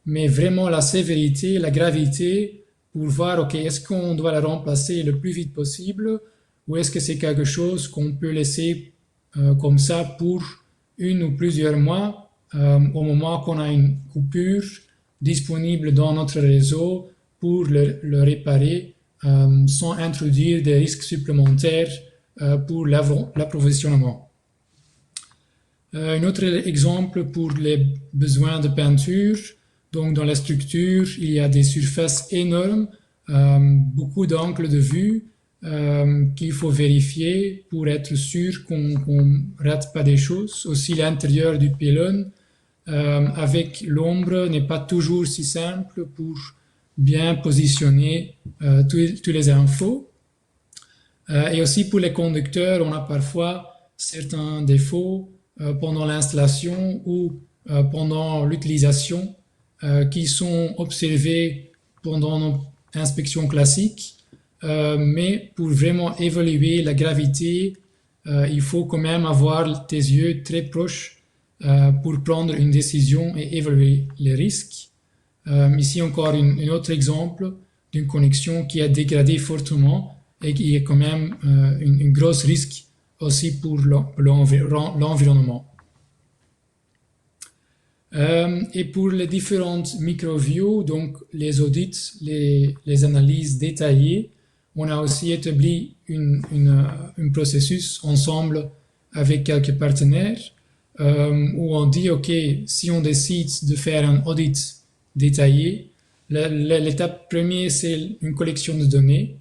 mais vraiment la sévérité, la gravité, pour voir, ok, est-ce qu'on doit la remplacer le plus vite possible ou est-ce que c'est quelque chose qu'on peut laisser comme ça pour une ou plusieurs mois au moment qu'on a une coupure disponible dans notre réseau pour le réparer sans introduire des risques supplémentaires pour l'approvisionnement. Un autre exemple pour les besoins de peinture. Donc dans la structure, il y a des surfaces énormes, beaucoup d'angles de vue qu'il faut vérifier pour être sûr qu'on ne rate pas des choses. Aussi l'intérieur du pylône avec l'ombre n'est pas toujours si simple pour bien positionner toutes les infos. Et aussi pour les conducteurs, on a parfois certains défauts pendant l'installation ou pendant l'utilisation qui sont observés pendant nos inspections classiques. Mais pour vraiment évaluer la gravité, il faut quand même avoir tes yeux très proches pour prendre une décision et évaluer les risques. Ici encore un autre exemple d'une connexion qui a dégradé fortement et qui est quand même un gros risque aussi pour l'environnement. Et pour les différentes micro-views, donc les audits, les analyses détaillées, on a aussi établi un processus ensemble avec quelques partenaires où on dit, OK, si on décide de faire un audit détaillé, l'étape première, c'est une collection de données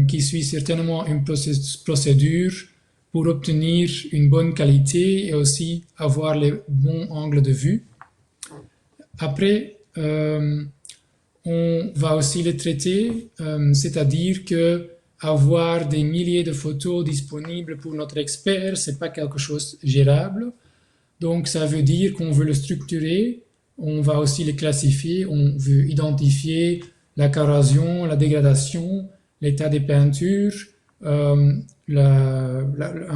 qui suit certainement une procédure pour obtenir une bonne qualité et aussi avoir les bons angles de vue. Après, on va aussi les traiter, c'est-à-dire que avoir des milliers de photos disponibles pour notre expert, c'est pas quelque chose de gérable. Donc ça veut dire qu'on veut le structurer, on va aussi les classifier, on veut identifier la corrosion, la dégradation, l'état des peintures, un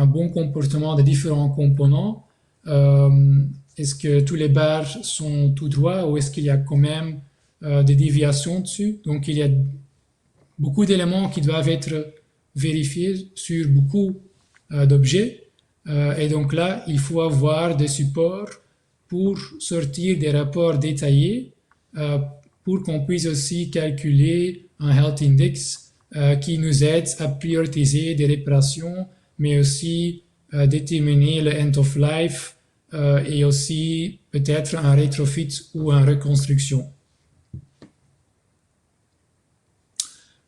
bon comportement des différents composants. Est-ce que tous les barres sont tout droits ou est-ce qu'il y a quand même des déviations dessus? Donc il y a beaucoup d'éléments qui doivent être vérifier sur beaucoup d'objets. Et donc là, il faut avoir des supports pour sortir des rapports détaillés, pour qu'on puisse aussi calculer un health index qui nous aide à prioriser des réparations, mais aussi déterminer le end of life et aussi peut-être un retrofit ou une reconstruction.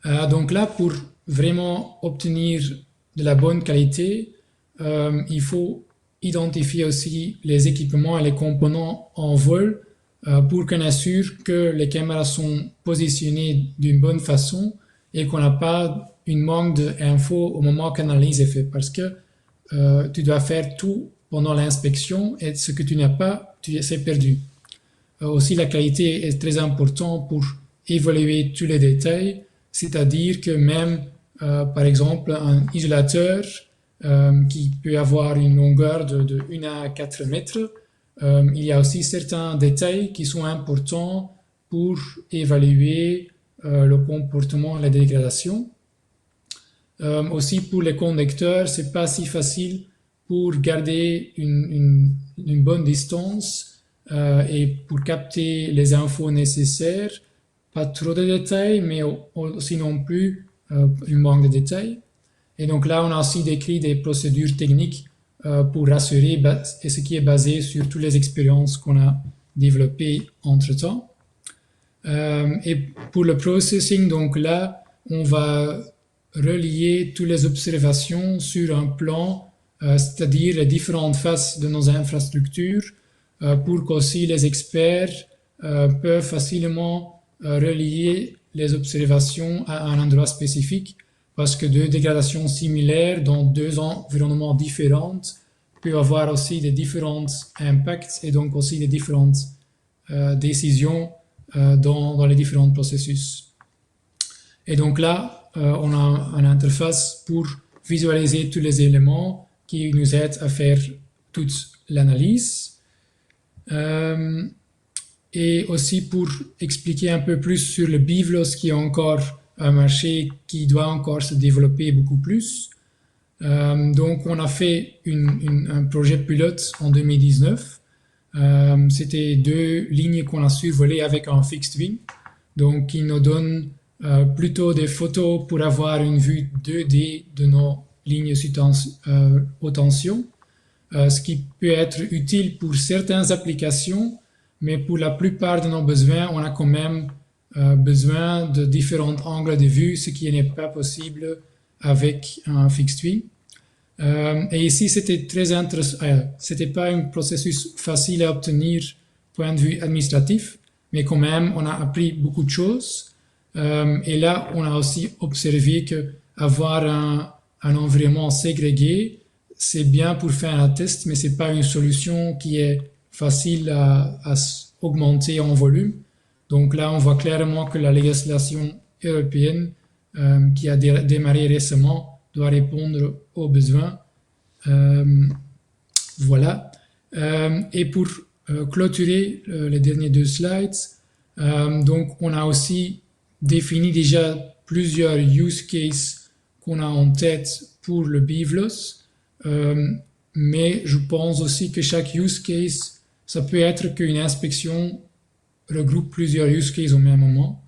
Donc là, pour vraiment obtenir de la bonne qualité, il faut identifier aussi les équipements et les composants en vol pour qu'on assure que les caméras sont positionnées d'une bonne façon et qu'on n'a pas une manque d'infos au moment qu'une analyse est faite, parce que tu dois faire tout pendant l'inspection et ce que tu n'as pas, c'est perdu. Aussi, la qualité est très importante pour évaluer tous les détails, c'est-à-dire que même, par exemple, un isolateur qui peut avoir une longueur de 1 à 4 mètres, il y a aussi certains détails qui sont importants pour évaluer le comportement et la dégradation. Aussi pour les conducteurs, c'est pas si facile pour garder une bonne distance et pour capter les infos nécessaires. Pas trop de détails, mais aussi non plus une manque de détails. Et donc là, on a aussi décrit des procédures techniques pour rassurer, et ce qui est basé sur toutes les expériences qu'on a développées entre-temps. Et pour le processing, donc là, on va relier toutes les observations sur un plan, c'est-à-dire les différentes faces de nos infrastructures, pour qu'aussi les experts peuvent facilement relier les observations à un endroit spécifique, parce que deux dégradations similaires dans deux environnements différents peuvent avoir aussi des différents impacts et donc aussi des différentes décisions dans les différents processus. Et donc là, on a une interface pour visualiser tous les éléments qui nous aident à faire toute l'analyse. Et aussi pour expliquer un peu plus sur le BIVLOS, qui est encore un marché qui doit encore se développer beaucoup plus. Donc on a fait un projet pilote en 2019. C'était 2 lignes qu'on a survolées avec un fixed wing, donc qui nous donne plutôt des photos pour avoir une vue 2D de nos lignes haute tension, ce qui peut être utile pour certaines applications, mais pour la plupart de nos besoins, on a quand même besoin de différents angles de vue, ce qui n'est pas possible avec un fixed wing. Et ici, c'était très intéressant. C'était pas un processus facile à obtenir point de vue administratif, mais quand même, on a appris beaucoup de choses. Et là, on a aussi observé que avoir un environnement ségrégué, c'est bien pour faire un test, mais c'est pas une solution qui est facile à augmenter en volume. Donc là, on voit clairement que la législation européenne qui a démarré récemment doit répondre aux besoins. Voilà. Et pour clôturer les derniers 2 slides, donc on a aussi défini déjà plusieurs use cases qu'on a en tête pour le BIVLOS, mais je pense aussi que chaque use case, ça peut être qu'une inspection regroupe plusieurs use cases au même moment.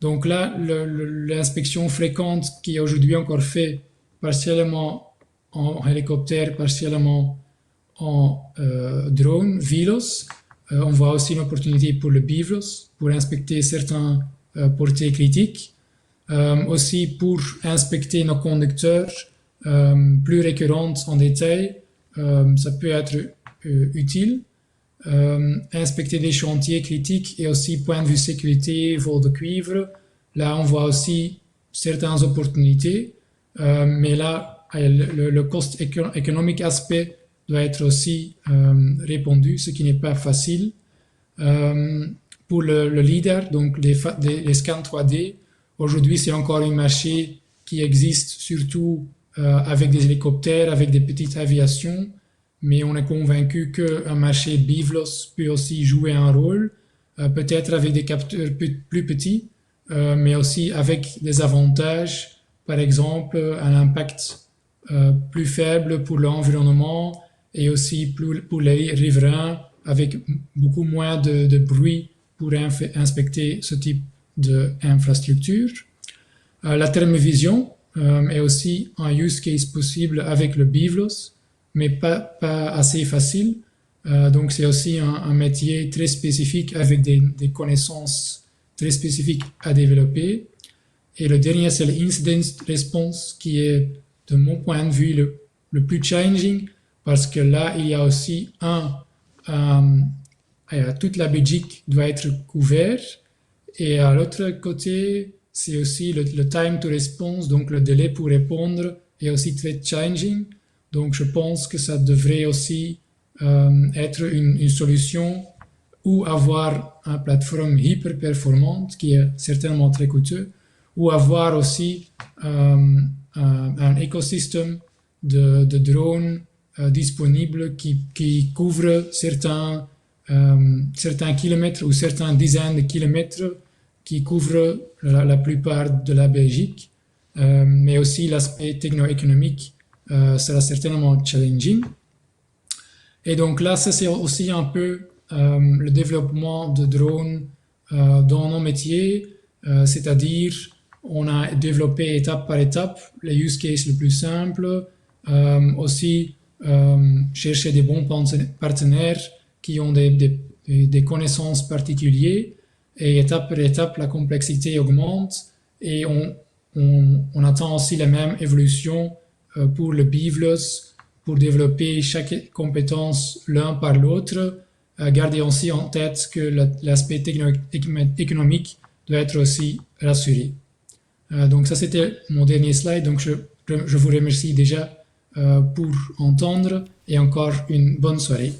Donc là, l'inspection fréquente qui est aujourd'hui encore faite partiellement en hélicoptère, partiellement en drone, VLOS. On voit aussi une opportunité pour le BIVLOS, pour inspecter certaines portées critiques. Aussi pour inspecter nos conducteurs plus récurrentes en détail, ça peut être utile. Inspecter des chantiers critiques et aussi point de vue sécurité, vol de cuivre. Là, on voit aussi certaines opportunités, mais là, le cost économique aspect doit être aussi répondu, ce qui n'est pas facile. Pour le LiDAR, donc les scans 3D, aujourd'hui, c'est encore un marché qui existe surtout avec des hélicoptères, avec des petites aviations, mais on est convaincu qu'un marché BIVLOS peut aussi jouer un rôle, peut-être avec des capteurs plus petits, mais aussi avec des avantages par exemple un impact plus faible pour l'environnement et aussi pour les riverains, avec beaucoup moins de bruit pour inspecter ce type d'infrastructure. La thermovision est aussi un use case possible avec le BIVLOS, mais pas assez facile. Donc c'est aussi un métier très spécifique avec des connaissances très spécifiques à développer. Et le dernier, c'est l'incident response, qui est, de mon point de vue, le plus challenging, parce que là, il y a aussi toute la Belgique doit être couverte. Et à l'autre côté, c'est aussi le time to response, donc le délai pour répondre, est aussi très challenging. Donc je pense que ça devrait aussi être une solution ou avoir une plateforme hyper performante qui est certainement très coûteux, ou avoir aussi un écosystème de drones disponibles qui couvre certains kilomètres ou certaines dizaines de kilomètres qui couvrent la plupart de la Belgique, mais aussi l'aspect techno-économique sera certainement challenging. Et donc là, ça c'est aussi un peu le développement de drones dans nos métiers, c'est-à-dire on a développé étape par étape les use cases les plus simples, aussi chercher des bons partenaires qui ont des connaissances particulières, et étape par étape la complexité augmente, et on attend aussi la même évolution pour le BIVLOS, pour développer chaque compétence l'un par l'autre. Gardez aussi en tête que l'aspect économique doit être aussi rassuré. Donc ça c'était mon dernier slide, donc je vous remercie déjà pour entendre, et encore une bonne soirée.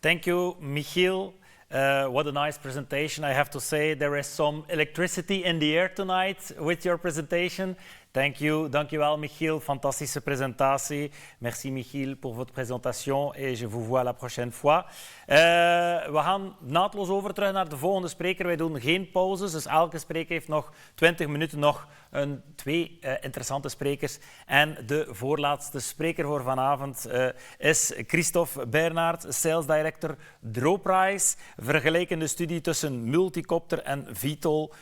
Thank you, Michiel. What a nice presentation. I have to say there is some electricity in the air tonight with your presentation. Thank you. Dankjewel, Michiel. Fantastische presentatie. Merci, Michiel, pour votre présentation. Et je vous vois la prochaine fois. We gaan naadloos terug naar de volgende spreker. Wij doen geen pauzes, dus elke spreker heeft nog 20 minuten, nog twee interessante sprekers. En de voorlaatste spreker voor vanavond is Christophe Bernard, Sales Director Droneprice. Vergelijkende studie tussen multicopter en VTOL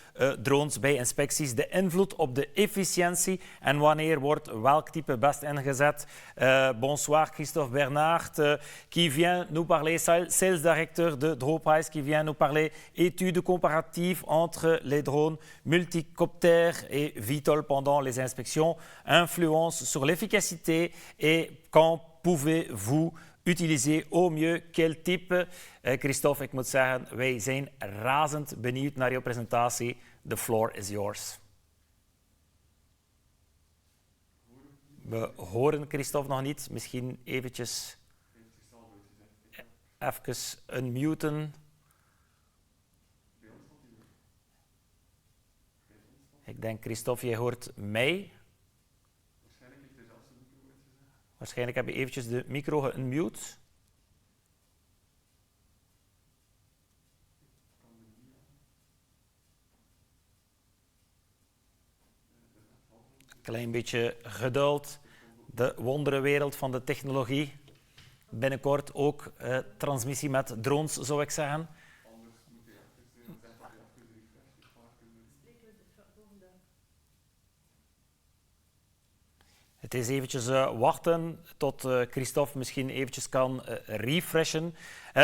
drones bij inspecties. De invloed op de efficiëntie en wanneer wordt welk type best ingezet. Bonsoir Christophe Bernard, qui vient nous parler, Sales Directeur de Droneprice, qui vient nous parler études comparatives entre les drones multicoptères et VTOL pendant les inspections, influence sur l'efficacité et quand pouvez-vous utiliser au mieux quel type. Christophe, ik moet zeggen, wij zijn razend benieuwd naar jouw presentatie. The floor is yours. We horen Christophe nog niet. Misschien eventjes even unmuten. Ik denk, Christophe, jij hoort mij. Waarschijnlijk heb je eventjes de micro geunmute. Klein beetje geduld. De wonderenwereld van de technologie. Binnenkort ook transmissie met drones, zou ik zeggen. Het is eventjes wachten tot Christophe misschien eventjes kan refreshen.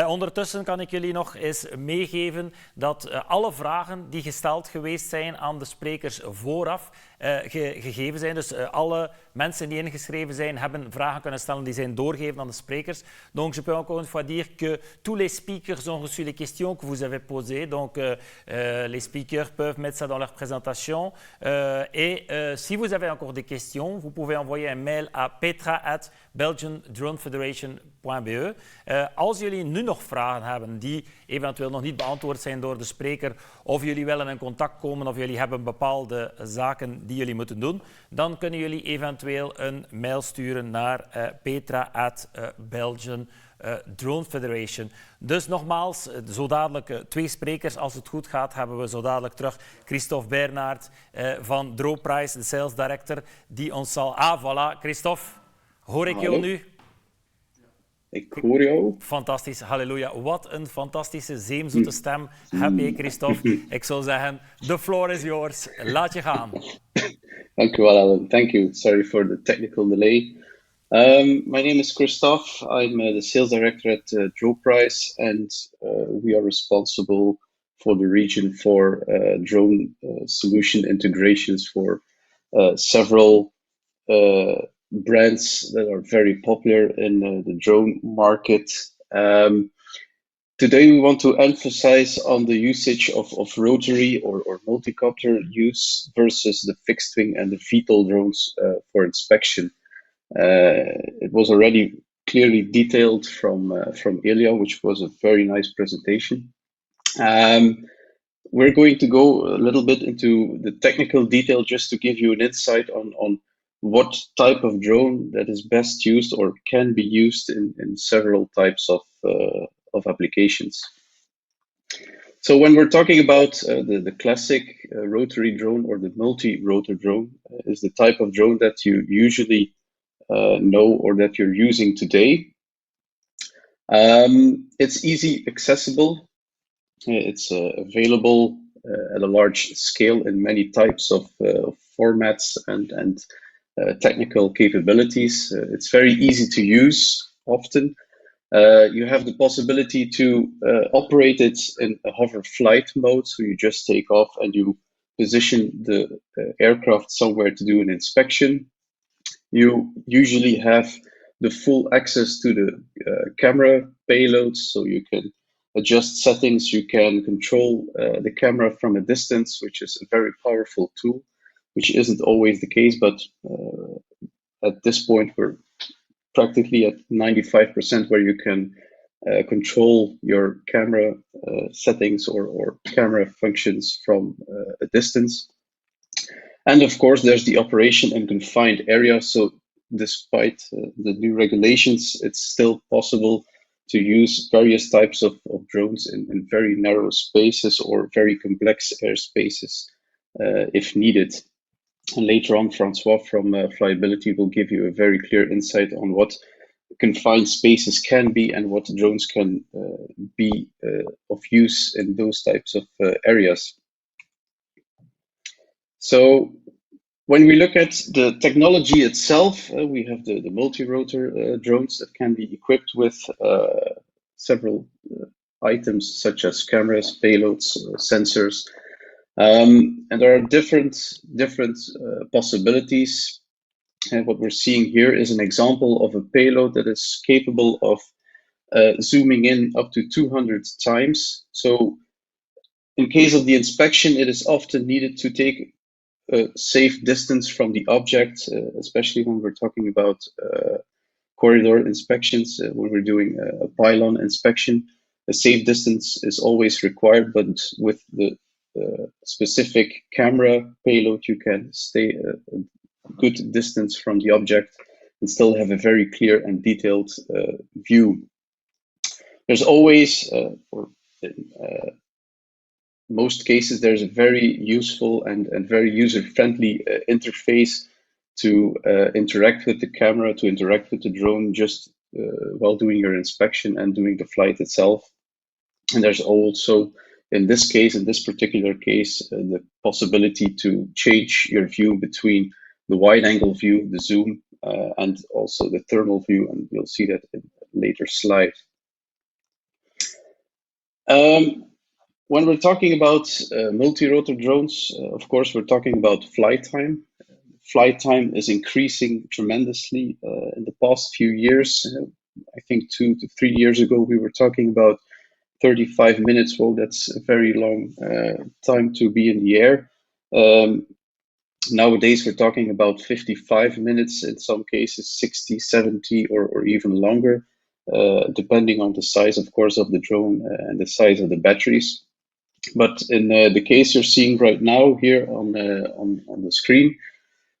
Ondertussen kan ik jullie nog eens meegeven dat alle vragen die gesteld geweest zijn aan de sprekers vooraf gegeven zijn. Dus alle mensen die ingeschreven zijn, hebben vragen kunnen stellen die zijn doorgegeven aan de sprekers. Donc je peux encore une fois dire que tous les speakers ont reçu les questions que vous avez posées. Donc les speakers peuvent mettre ça dans leur présentation. Et si vous avez encore des questions, vous pouvez envoyer un mail à petra@belgiandronefederation.be. Als jullie nu nog vragen hebben die eventueel nog niet beantwoord zijn door de spreker, of jullie willen in contact komen of jullie hebben bepaalde zaken die jullie moeten doen, dan kunnen jullie eventueel een mail sturen naar petra@belgian Drone Federation. Dus nogmaals, zo dadelijk 2 sprekers. Als het goed gaat, hebben we zo dadelijk terug Christophe Bernard van Drone Price, de sales director, die ons zal... Voilà, Christophe, hoor ik jou nu? Ik hoor jou. Fantastisch, halleluja. Wat een fantastische zeemzoete stem heb je, Christophe. Ik zou zeggen, the floor is yours. Laat je gaan. Dank u wel, Alan. Thank you. Sorry for the technical delay. My name is Christophe. I'm the sales director at Drone Price, and we are responsible for the region for drone solution integrations for several brands that are very popular in the drone market. Today we want to emphasize on the usage of rotary or multicopter use versus the fixed wing and the VTOL drones for inspection. It was already clearly detailed from Ilya, which was a very nice presentation. We're going to go a little bit into the technical detail just to give you an insight on what type of drone that is best used or can be used in several types of applications. So when we're talking about the classic rotary drone or the multi-rotor drone is the type of drone that you usually know or that you're using today. It's easy accessible. It's available at a large scale in many types of formats and technical capabilities. It's very easy to use often. You have the possibility to operate it in a hover flight mode, so you just take off and you position the aircraft somewhere to do an inspection. You usually have the full access to the camera payloads, so you can adjust settings, you can control the camera from a distance, which is a very powerful tool, which isn't always the case, but at this point we're practically at 95% where you can control your camera settings or camera functions from a distance. And of course, there's the operation in confined area. So despite the new regulations, it's still possible to use various types of drones in very narrow spaces or very complex airspaces if needed. And later on, Francois from Flyability will give you a very clear insight on what confined spaces can be and what drones can be of use in those types of areas. So when we look at the technology itself, we have the multi-rotor drones that can be equipped with several items such as cameras, payloads, sensors, and there are different possibilities. And what we're seeing here is an example of a payload that is capable of zooming in up to 200 times. So in case of the inspection, it is often needed to take a safe distance from the object, especially when we're talking about corridor inspections, when we're doing a pylon inspection. A safe distance is always required, but with the specific camera payload, you can stay a good distance from the object and still have a very clear and detailed view. There's always, most cases, there's a very useful and very user-friendly interface to interact with the camera, to interact with the drone just while doing your inspection and doing the flight itself. And there's also, in this case, in this particular case, the possibility to change your view between the wide-angle view, the zoom, and also the thermal view, and you'll see that in a later slide. When we're talking about multi-rotor drones, of course, we're talking about flight time. Flight time is increasing tremendously in the past few years. I think 2 to 3 years ago, we were talking about 35 minutes. Well, that's a very long time to be in the air. Nowadays, we're talking about 55 minutes, in some cases 60, 70, or even longer, depending on the size, of course, of the drone and the size of the batteries. But in the case you're seeing right now here on the screen,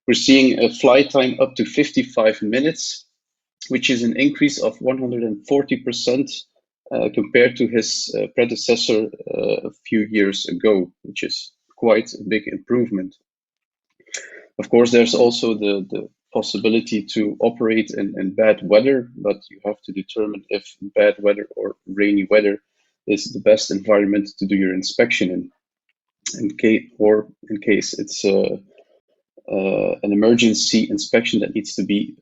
we're seeing a flight time up to 55 minutes. which is an increase of 140% compared to his predecessor a few years ago, which is quite a big improvement. Of course, there's also the possibility to operate in bad weather, but you have to determine if bad weather or rainy weather is the best environment to do your inspection in case it's an emergency inspection that needs to be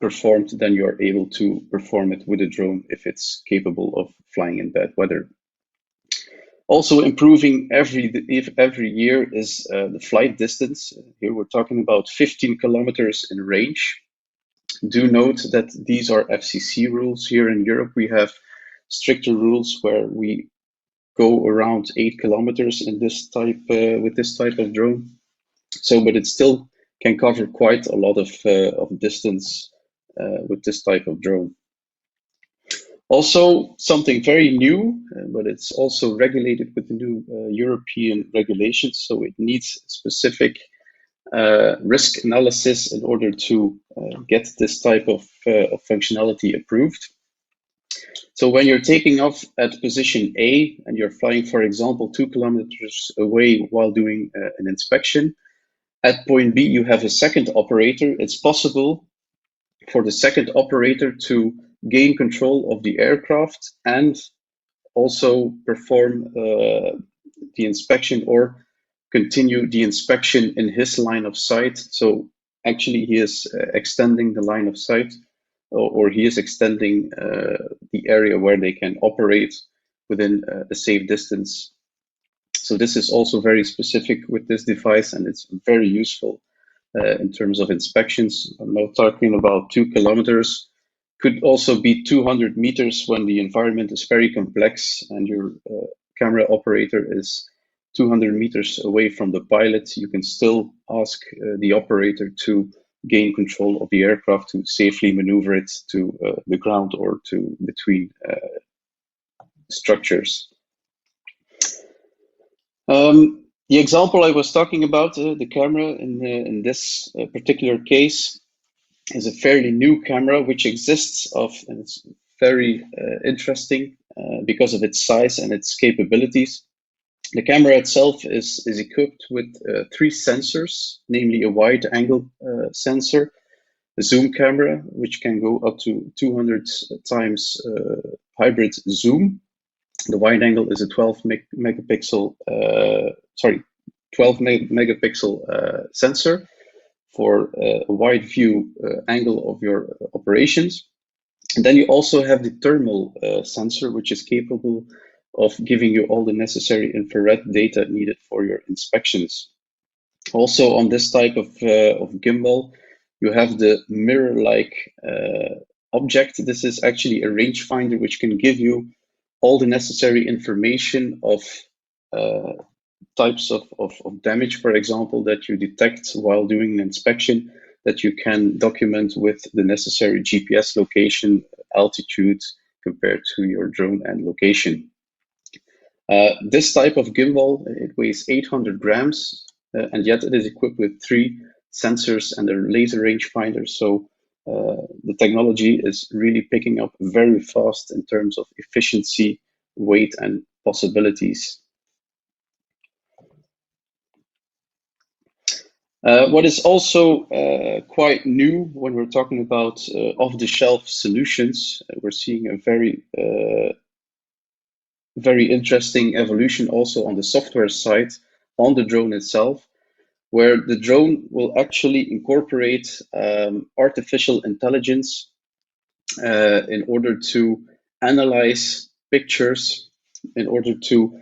performed, then you are able to perform it with a drone if it's capable of flying in bad weather. Also improving every year is the flight distance. Here we're talking about 15 kilometers in range. Do note that these are FCC rules. Here in Europe, we have stricter rules where we go around 8 kilometers in this type with this type of drone. So, but it still can cover quite a lot of distance with this type of drone. Also, something very new, but it's also regulated with the new European regulations, so it needs specific risk analysis in order to get this type of functionality approved. So when you're taking off at position A and you're flying, for example, 2 kilometers away while doing an inspection, at point B you have a second operator. It's possible for the second operator to gain control of the aircraft and also perform the inspection or continue the inspection in his line of sight. So actually he is extending the line of sight, or he is extending the area where they can operate within a safe distance. So this is also very specific with this device, and it's very useful in terms of inspections. I'm not talking about 2 kilometers. Could also be 200 meters when the environment is very complex and your camera operator is 200 meters away from the pilot. You can still ask the operator to gain control of the aircraft to safely maneuver it to the ground or to between structures. The example I was talking about, the camera in this particular case, is a fairly new camera which exists and it's very interesting because of its size and its capabilities. The camera itself is equipped with 3 sensors, namely a wide angle sensor, a zoom camera, which can go up to 200 times hybrid zoom. The wide angle is a 12 megapixel sensor for a wide view angle of your operations. And then you also have the thermal sensor, which is capable of giving you all the necessary infrared data needed for your inspections. Also on this type of gimbal, you have the mirror-like object. This is actually a rangefinder which can give you all the necessary information of types of damage, for example, that you detect while doing an inspection, that you can document with the necessary GPS location, altitude compared to your drone and location. This type of gimbal, it weighs 800 grams, and yet it is equipped with 3 sensors and a laser rangefinder. So the technology is really picking up very fast in terms of efficiency, weight, and possibilities. What is also quite new when we're talking about off-the-shelf solutions, we're seeing a very interesting evolution also on the software side on the drone itself, where the drone will actually incorporate artificial intelligence in order to analyze pictures, in order to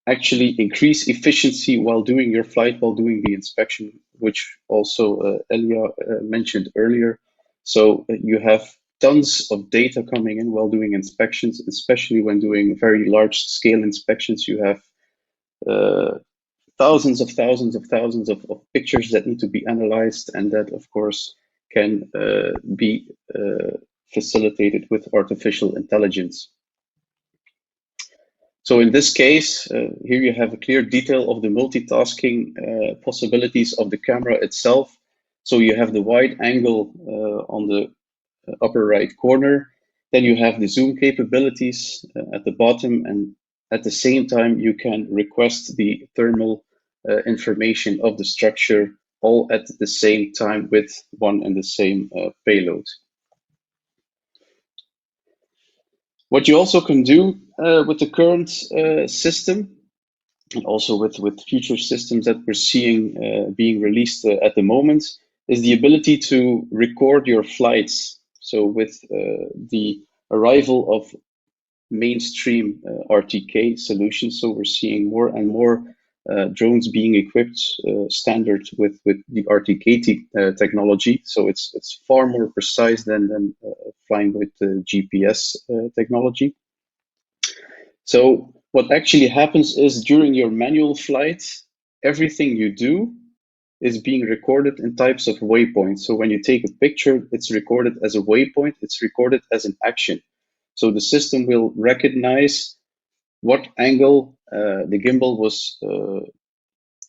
actually increase efficiency while doing your flight, while doing the inspection, which also Elia mentioned earlier. So you have tons of data coming in while doing inspections, especially when doing very large scale inspections. You have thousands of pictures that need to be analyzed, and that of course can be facilitated with artificial intelligence. So in this case, here you have a clear detail of the multitasking possibilities of the camera itself. So you have the wide angle on the upper right corner. Then you have the zoom capabilities at the bottom, and at the same time you can request the thermal information of the structure all at the same time with one and the same payload. What you also can do with the current system, and also with future systems that we're seeing being released at the moment, is the ability to record your flights. So with the arrival of mainstream RTK solutions, so we're seeing more and more drones being equipped standard with the RTK technology. So it's far more precise than flying with the GPS technology. So what actually happens is during your manual flight, everything you do is being recorded in types of waypoints. So when you take a picture, it's recorded as a waypoint, it's recorded as an action. So the system will recognize what angle the gimbal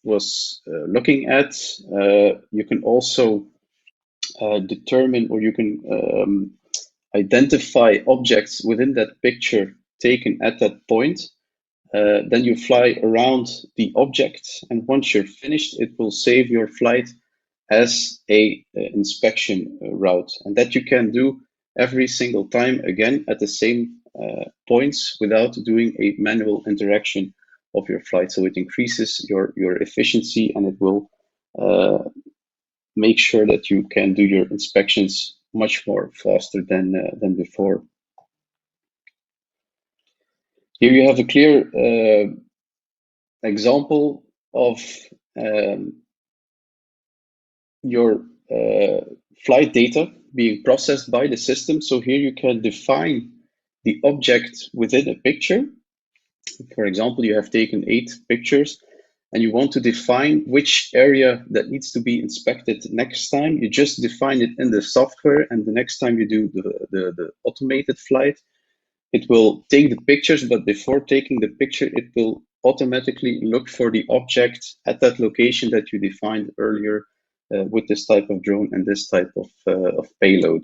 was looking at. You can also determine, or you can identify objects within that picture taken at that point. Then you fly around the object, and once you're finished, it will save your flight as a inspection route, and that you can do every single time again at the same points without doing a manual interaction of your flight. So it increases your efficiency, and it will make sure that you can do your inspections much more faster than before. Here you have a clear example of your flight data being processed by the system. So here you can define the object within a picture. For example, you have taken 8 pictures and you want to define which area that needs to be inspected next time. You just define it in the software, and the next time you do the automated flight, it will take the pictures, but before taking the picture, it will automatically look for the object at that location that you defined earlier with this type of drone and this type of payload.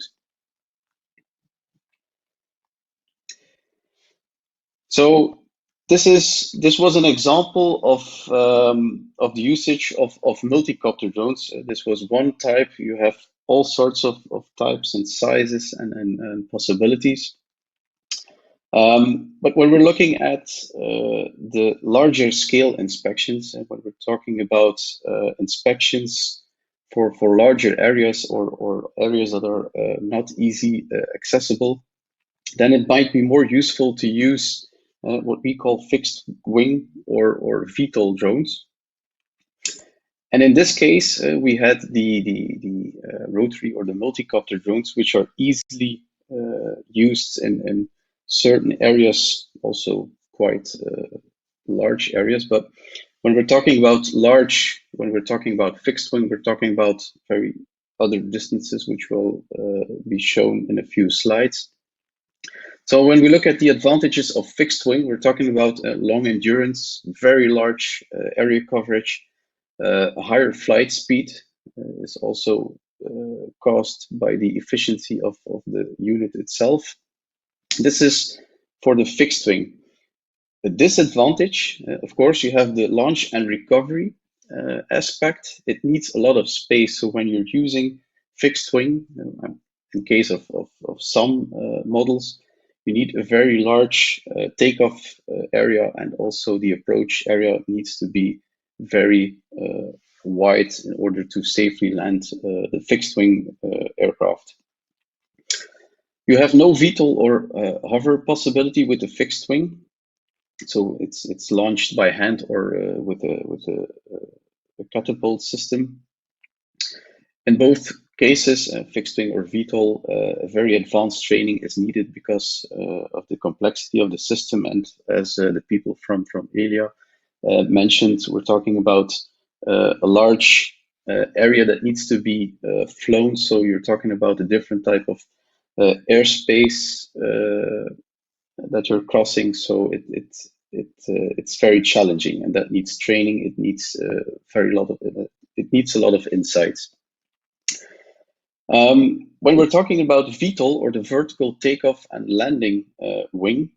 So this was an example of the usage of multicopter drones. This was one type. You have all sorts of types and sizes and possibilities. But when we're looking at the larger scale inspections, and when we're talking about inspections for larger areas or areas that are not easy accessible, then it might be more useful to use what we call fixed wing or VTOL drones. And in this case, we had the rotary or the multicopter drones, which are easily used in certain areas, also quite large areas. But when we're talking about large, when we're talking about fixed wing, we're talking about very other distances, which will be shown in a few slides. So when we look at the advantages of fixed wing, we're talking about long endurance, very large area coverage, higher flight speed is also caused by the efficiency of the unit itself. This is for the fixed wing. The disadvantage, of course, you have the launch and recovery aspect. It needs a lot of space. So when you're using fixed wing, in case of some models, you need a very large takeoff area, and also the approach area needs to be very wide in order to safely land the fixed wing aircraft. You have no VTOL or hover possibility with the fixed wing, so it's launched by hand or with a catapult system. In both cases, fixed wing or VTOL, very advanced training is needed because of the complexity of the system. And as the people from ELIA mentioned, we're talking about a large area that needs to be flown. So you're talking about a different type of airspace that you're crossing. So it's very challenging, and that needs training. It needs it needs a lot of insights. When we're talking about VTOL, or the vertical takeoff and landing wing,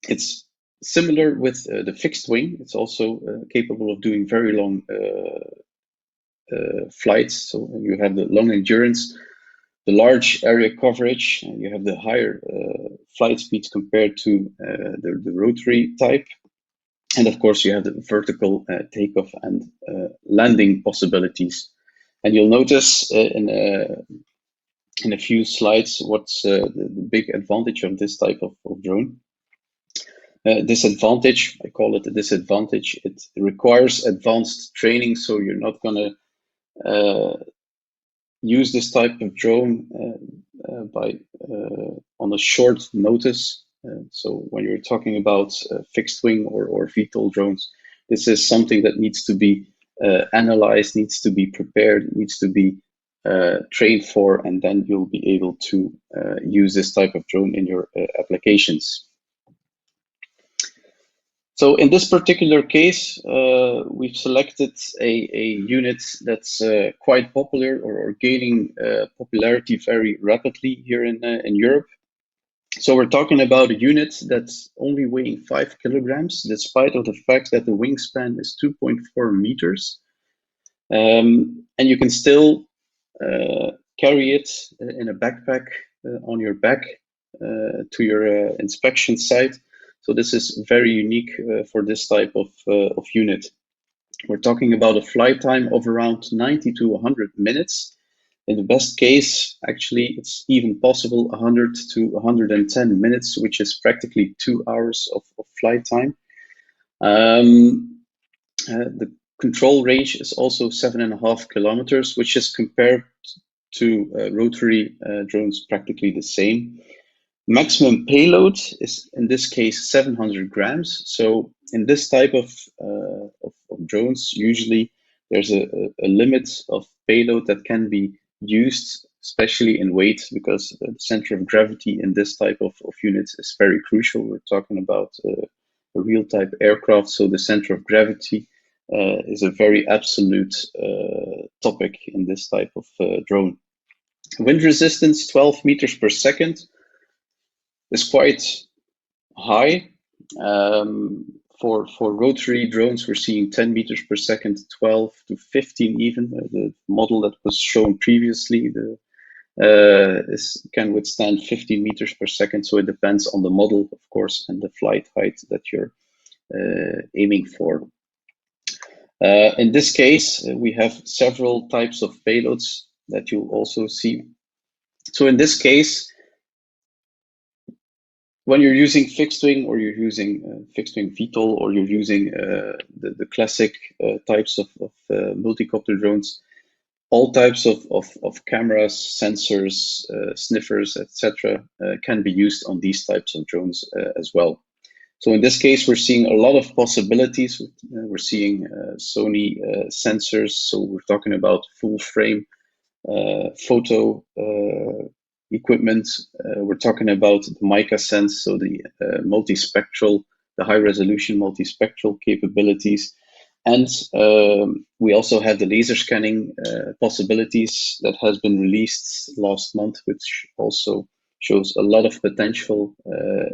it's similar with the fixed wing. It's also capable of doing very long flights. So you have the long endurance, the large area coverage, and you have the higher flight speeds compared to the rotary type. And of course, you have the vertical takeoff and landing possibilities. And you'll notice in a few slides what's the big advantage of this type of drone. Disadvantage, I call it a disadvantage. It requires advanced training, so you're not going to use this type of drone on a short notice. So when you're talking about fixed wing or VTOL drones, this is something that needs to be analyzed, needs to be prepared, needs to be trained for, and then you'll be able to use this type of drone in your applications. So in this particular case, we've selected a unit that's quite popular or gaining popularity very rapidly here in Europe. So we're talking about a unit that's only weighing 5 kilograms, despite of the fact that the wingspan is 2.4 meters. And you can still carry it in a backpack on your back to your inspection site. So this is very unique for this type of unit. We're talking about a flight time of around 90 to 100 minutes. In the best case, actually, it's even possible 100 to 110 minutes, which is practically 2 hours of flight time. The control range is also 7.5 kilometers, which is compared to rotary drones practically the same. Maximum payload is in this case 700 grams. So in this type of drones, usually there's a limit of payload that can be used, especially in weight, because the center of gravity in this type of units is very crucial. We're talking about a real type aircraft, so the center of gravity is a very absolute topic in this type of drone. Wind resistance 12 meters per second is quite high. For rotary drones, we're seeing 10 meters per second, 12 to 15 even. The model that was shown previously can withstand 15 meters per second, so it depends on the model, of course, and the flight height that you're aiming for. In this case, we have several types of payloads that you'll also see. So in this case, when you're using fixed wing, or you're using fixed wing VTOL, or you're using the classic types of multi-copter drones, all types of cameras, sensors, sniffers, etc., can be used on these types of drones as well. So in this case, we're seeing a lot of possibilities. We're seeing Sony sensors, so we're talking about full frame photo equipment. We're talking about the Mica Sense, so the multispectral, the high resolution multispectral capabilities. And we also have the laser scanning possibilities that has been released last month, which also shows a lot of potential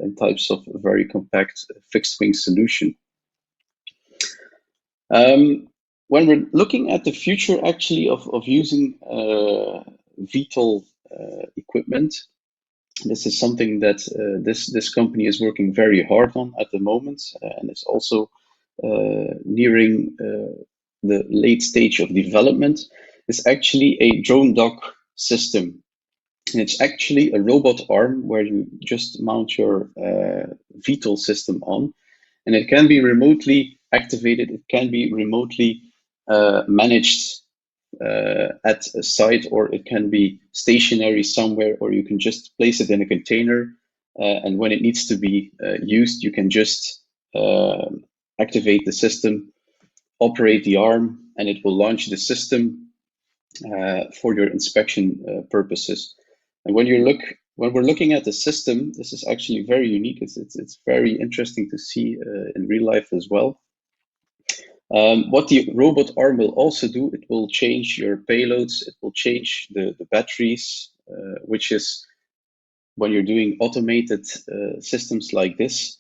in types of very compact fixed wing solution. When we're looking at the future actually of using VTOL equipment, this is something that this company is working very hard on at the moment, and it's also nearing the late stage of development. Is actually a drone dock system. And it's actually a robot arm where you just mount your VTOL system on, and it can be remotely activated. It can be remotely managed at a site, or it can be stationary somewhere, or you can just place it in a container. And when it needs to be used, you can just activate the system, operate the arm, and it will launch the system for your inspection purposes. And when we're looking at the system, this is actually very unique. It's very interesting to see in real life as well. What the robot arm will also do, it will change your payloads, it will change the batteries, which is when you're doing automated systems like this,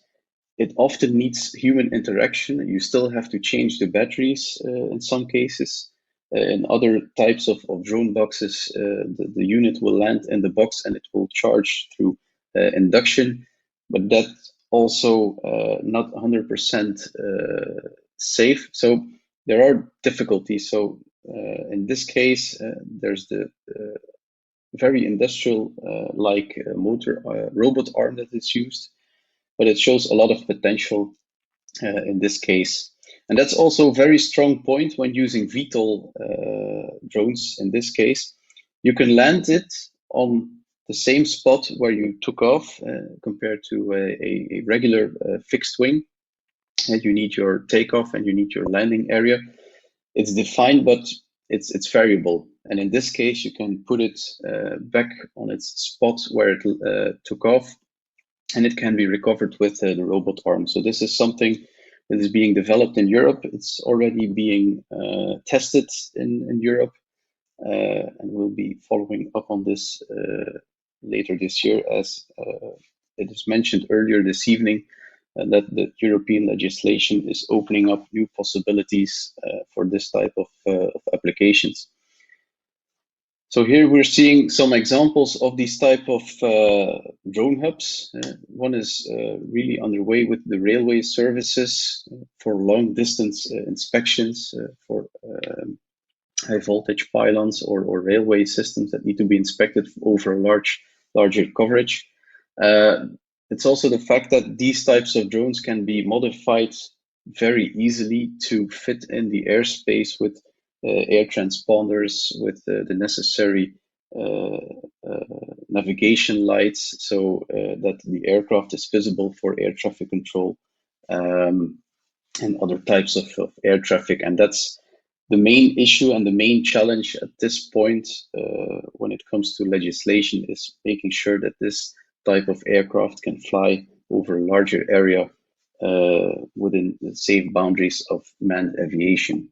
it often needs human interaction. You still have to change the batteries in some cases. In other types of drone boxes, the unit will land in the box and it will charge through induction, but that's also not 100% safe. So there are difficulties. So in this case, there's the very industrial like motor robot arm that is used, but it shows a lot of potential in this case. And that's also a very strong point when using VTOL drones in this case. You can land it on the same spot where you took off compared to a regular fixed wing. And you need your takeoff and you need your landing area. It's defined, but it's variable. And in this case, you can put it back on its spot where it took off, and it can be recovered with the robot arm. So this is something that is being developed in Europe. It's already being tested in Europe, and we'll be following up on this later this year, as it was mentioned earlier this evening, that the European legislation is opening up new possibilities for this type of applications. So here we're seeing some examples of these type of drone hubs. One is really underway with the railway services for long distance inspections for high voltage pylons or railway systems that need to be inspected over a larger coverage. It's also the fact that these types of drones can be modified very easily to fit in the airspace with air transponders, with the necessary navigation lights, so that the aircraft is visible for air traffic control and other types of air traffic. And that's the main issue and the main challenge at this point when it comes to legislation, is making sure that this type of aircraft can fly over a larger area within the safe boundaries of manned aviation.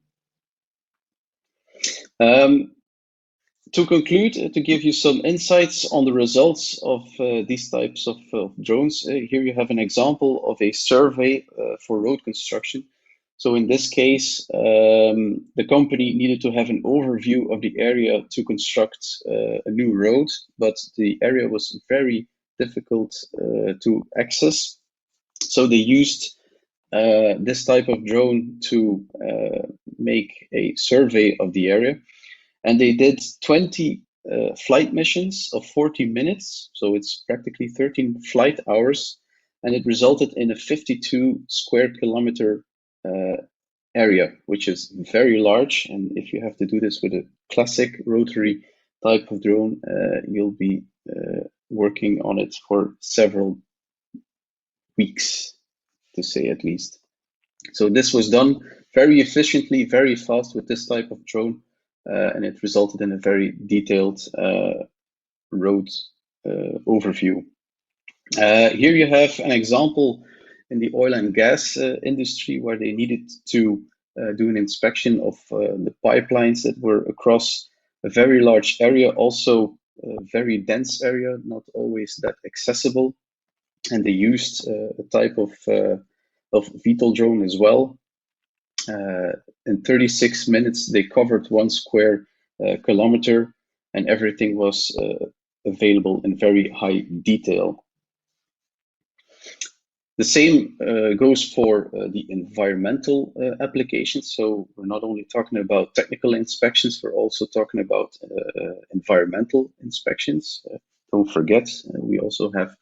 To conclude, to give you some insights on the results of these types of drones, here you have an example of a survey for road construction. So in this case, the company needed to have an overview of the area to construct a new road, but the area was very difficult to access. So they used this type of drone to make a survey of the area. And they did 20 flight missions of 40 minutes. So it's practically 13 flight hours. And it resulted in a 52 square kilometer area, which is very large. And if you have to do this with a classic rotary type of drone, you'll be working on it for several weeks, to say at least. So this was done very efficiently, very fast with this type of drone, and it resulted in a very detailed road overview. Here you have an example in the oil and gas industry where they needed to do an inspection of the pipelines that were across a very large area, also a very dense area, not always that accessible. And they used a type of VTOL drone as well. In 36 minutes, they covered 1 square kilometer, and everything was available in very high detail. The same goes for the environmental applications. So we're not only talking about technical inspections, we're also talking about environmental inspections. Don't forget, we also have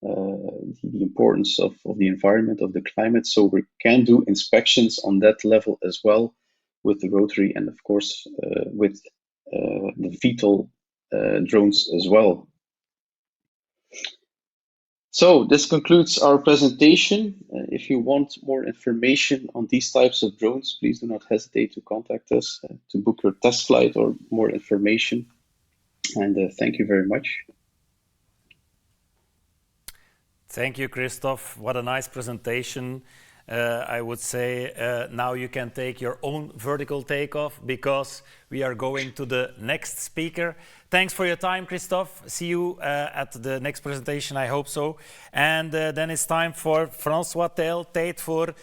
the importance of the environment, of the climate. So we can do inspections on that level as well with the rotary, and of course with the VTOL drones as well. So this concludes our presentation. If you want more information on these types of drones, please do not hesitate to contact us to book your test flight or more information. And thank you very much. Thank you, Christoph. What a nice presentation. I would say now you can take your own vertical takeoff because we are going to the next speaker. Thanks for your time, Christophe. See you at the next presentation, I hope so. And then it's time for François Tel. Tijd voor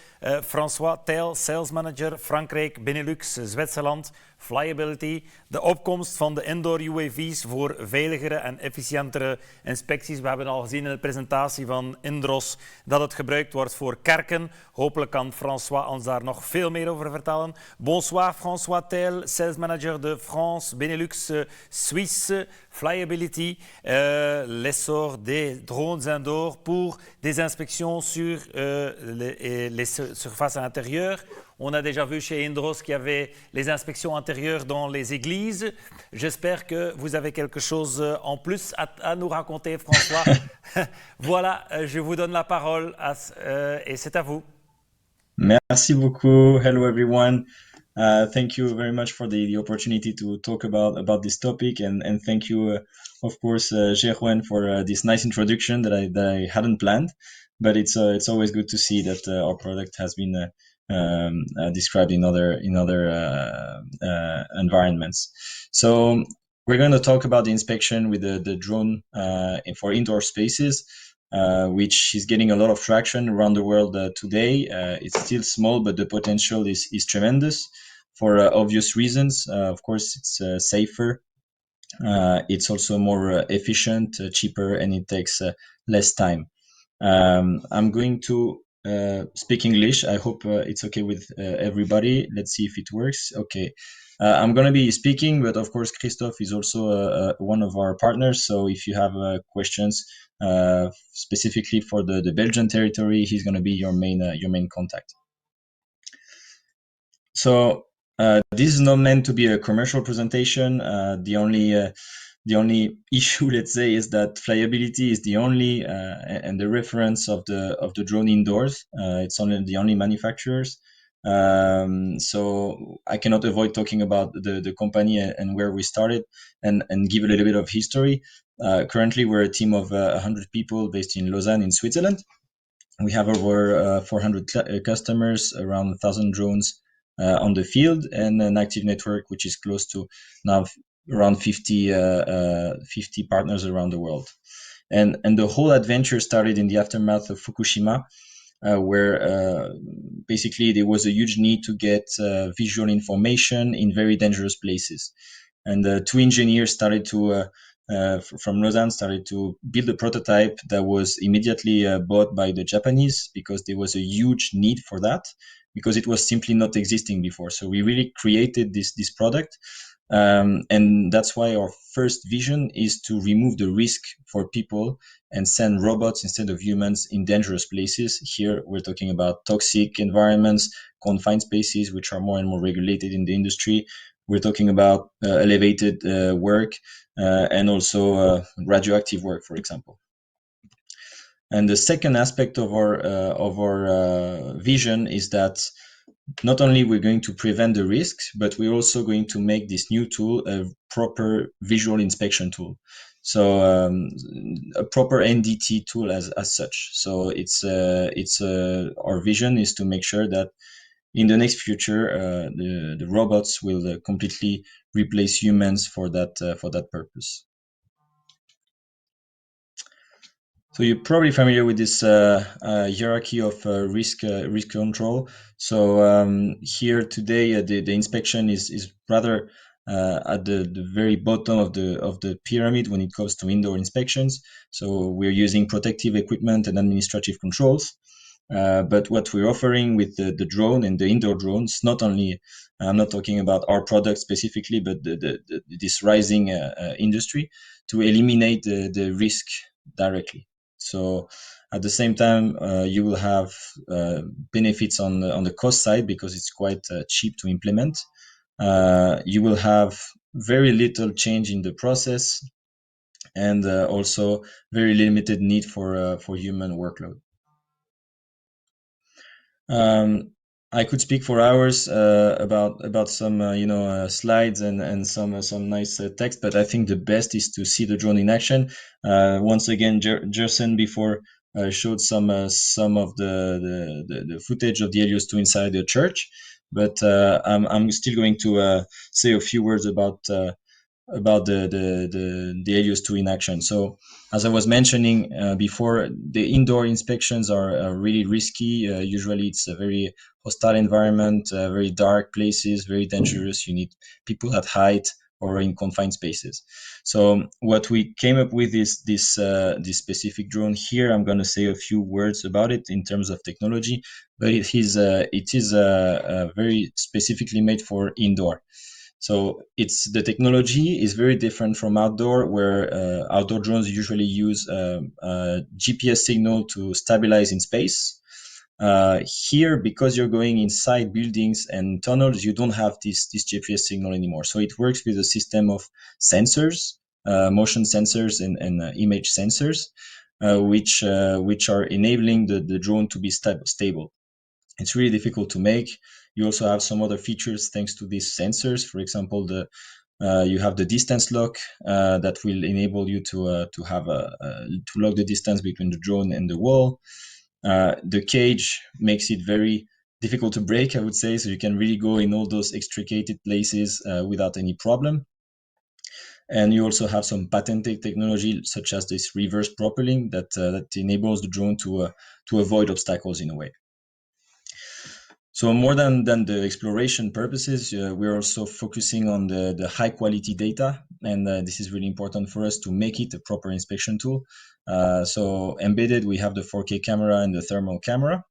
François Tel, Sales Manager Frankrijk, Benelux, Zwitserland, Flyability. De opkomst van de indoor UAV's voor veiligere en efficiëntere inspecties. We hebben al gezien in de presentatie van Indros dat het gebruikt wordt voor kerken. Hopelijk kan François ons daar nog veel meer over vertellen. Bonsoir François Tel, Sales Manager de France, Benelux, Suisse, Flyability, l'essor des drones indoor pour des inspections sur les surfaces intérieures. On a déjà vu chez Indros qu'il y avait les inspections intérieures dans les églises. J'espère que vous avez quelque chose en plus à nous raconter, François. Voilà, je vous donne la parole et c'est à vous. Merci beaucoup. Hello, everyone. Thank you very much for the opportunity to talk about this topic, and thank you, of course, Gerwen, for this nice introduction that I hadn't planned. But it's always good to see that our product has been described in other environments. So we're going to talk about the inspection with the drone for indoor spaces, which is getting a lot of traction around the world today. It's still small, but the potential is tremendous for obvious reasons. Of course, it's safer. It's also more efficient, cheaper, and it takes less time. I'm going to speak English. I hope it's okay with everybody. Let's see if it works. Okay. I'm going to be speaking, but of course, Christophe is also one of our partners. So if you have questions specifically for the Belgian territory, he's going to be your main contact. So this is not meant to be a commercial presentation. The only issue, let's say, is that flyability is the only and the reference of the drone indoors. It's only the only manufacturers. So I cannot avoid talking about the company and where we started and give a little bit of history. Currently, we're a team of 100 people based in Lausanne in Switzerland. We have over 400 customers, around 1,000 drones on the field, and an active network which is close to now around 50 partners around the world. And the whole adventure started in the aftermath of Fukushima, where basically there was a huge need to get visual information in very dangerous places. And two engineers started to from Lausanne started to build a prototype that was immediately bought by the Japanese, because there was a huge need for that, because it was simply not existing before. So we really created this product. And that's why our first vision is to remove the risk for people and send robots instead of humans in dangerous places. Here we're talking about toxic environments, confined spaces, which are more and more regulated in the industry. We're talking about elevated work and also radioactive work, for example. And the second aspect of our vision is that not only we're going to prevent the risks, but we're also going to make this new tool a proper visual inspection tool. So a proper NDT tool as such. So it's our vision is to make sure that in the next future, the robots will completely replace humans for that purpose. So you're probably familiar with this hierarchy of risk control. So here today, the inspection is rather at the very bottom of the pyramid when it comes to indoor inspections. So we're using protective equipment and administrative controls. But what we're offering with the drone and the indoor drones, not only, I'm not talking about our product specifically, but this rising industry, to eliminate the risk directly. So at the same time, you will have benefits on the cost side, because it's quite cheap to implement. You will have very little change in the process, and also very limited need for human workload. I could speak for hours about some slides and some nice text, but I think the best is to see the drone in action. Once again, Gerson before showed some of the footage of the Helios 2 inside the church, but I'm still going to say a few words about the Helios 2 in action. So as I was mentioning before, the indoor inspections are really risky. Usually it's a very hostile environment, very dark places, very dangerous. You need people at height or in confined spaces. So what we came up with is this specific drone here. I'm going to say a few words about it in terms of technology, but it is very specifically made for indoor. So the technology is very different from outdoor, where outdoor drones usually use a GPS signal to stabilize in space. Here, because you're going inside buildings and tunnels, you don't have this GPS signal anymore. So it works with a system of sensors, motion sensors and image sensors, which are enabling the drone to be stable. It's really difficult to make. You also have some other features thanks to these sensors. For example, you have the distance lock that will enable you to lock the distance between the drone and the wall. The cage makes it very difficult to break, I would say, so you can really go in all those extricated places without any problem. And you also have some patented technology, such as this reverse propelling that enables the drone to avoid obstacles in a way. So more than the exploration purposes, we're also focusing on the high quality data, and this is really important for us to make it a proper inspection tool. So embedded, we have the 4K camera and the thermal camera.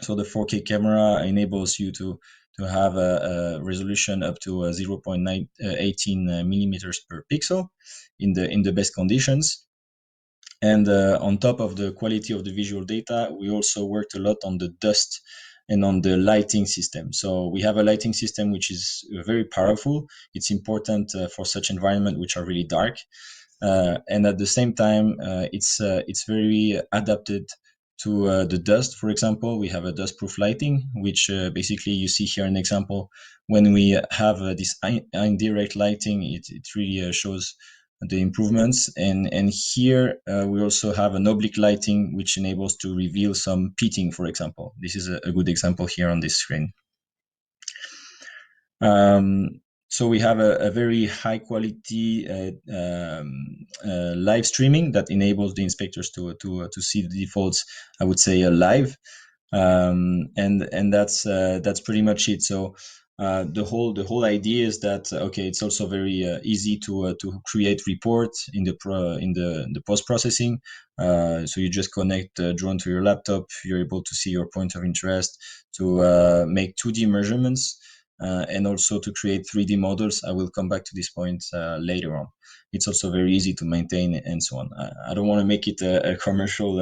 So the 4K camera enables you to have a resolution up to 0.18 millimeters per pixel in the best conditions. And on top of the quality of the visual data, we also worked a lot on the dust and on the lighting system. So we have a lighting system which is very powerful. It's important for such environment which are really dark. And at the same time, it's very adapted to the dust. For example, we have a dust-proof lighting, which basically you see here an example. When we have this indirect lighting, it really shows the improvements. And here we also have an oblique lighting, which enables to reveal some pitting, for example. This is a good example here on this screen. So we have a very high quality live streaming that enables the inspectors to see the defaults, I would say, live. And that's pretty much it. So the whole idea is that okay, it's also very easy to create reports in the post processing. So you just connect the drone to your laptop. You're able to see your point of interest, to make 2D measurements, and also to create 3D models. I will come back to this point later on. It's also very easy to maintain and so on. I don't want to make it a commercial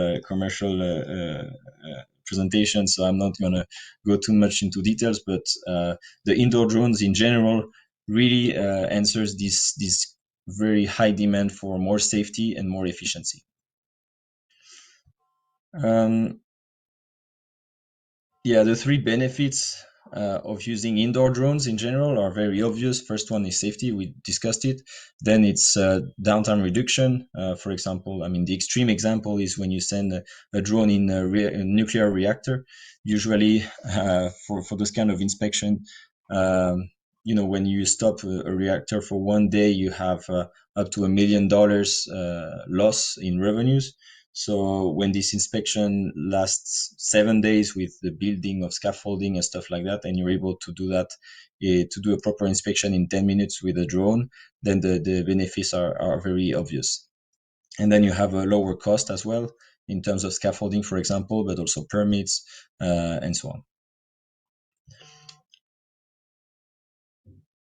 presentation, so I'm not going to go too much into details, but the indoor drones in general really answers this very high demand for more safety and more efficiency. Yeah, the three benefits of using indoor drones in general are very obvious. First one is safety. We discussed it. Then it's downtime reduction. For example, I mean, the extreme example is when you send a drone in a nuclear reactor. Usually, for this kind of inspection, when you stop a reactor for one day, you have up to $1 million loss in revenues. So when this inspection lasts 7 days with the building of scaffolding and stuff like that, and you're able to do that, to do a proper inspection in 10 minutes with a drone, then the benefits are very obvious. And then you have a lower cost as well in terms of scaffolding, for example, but also permits and so on.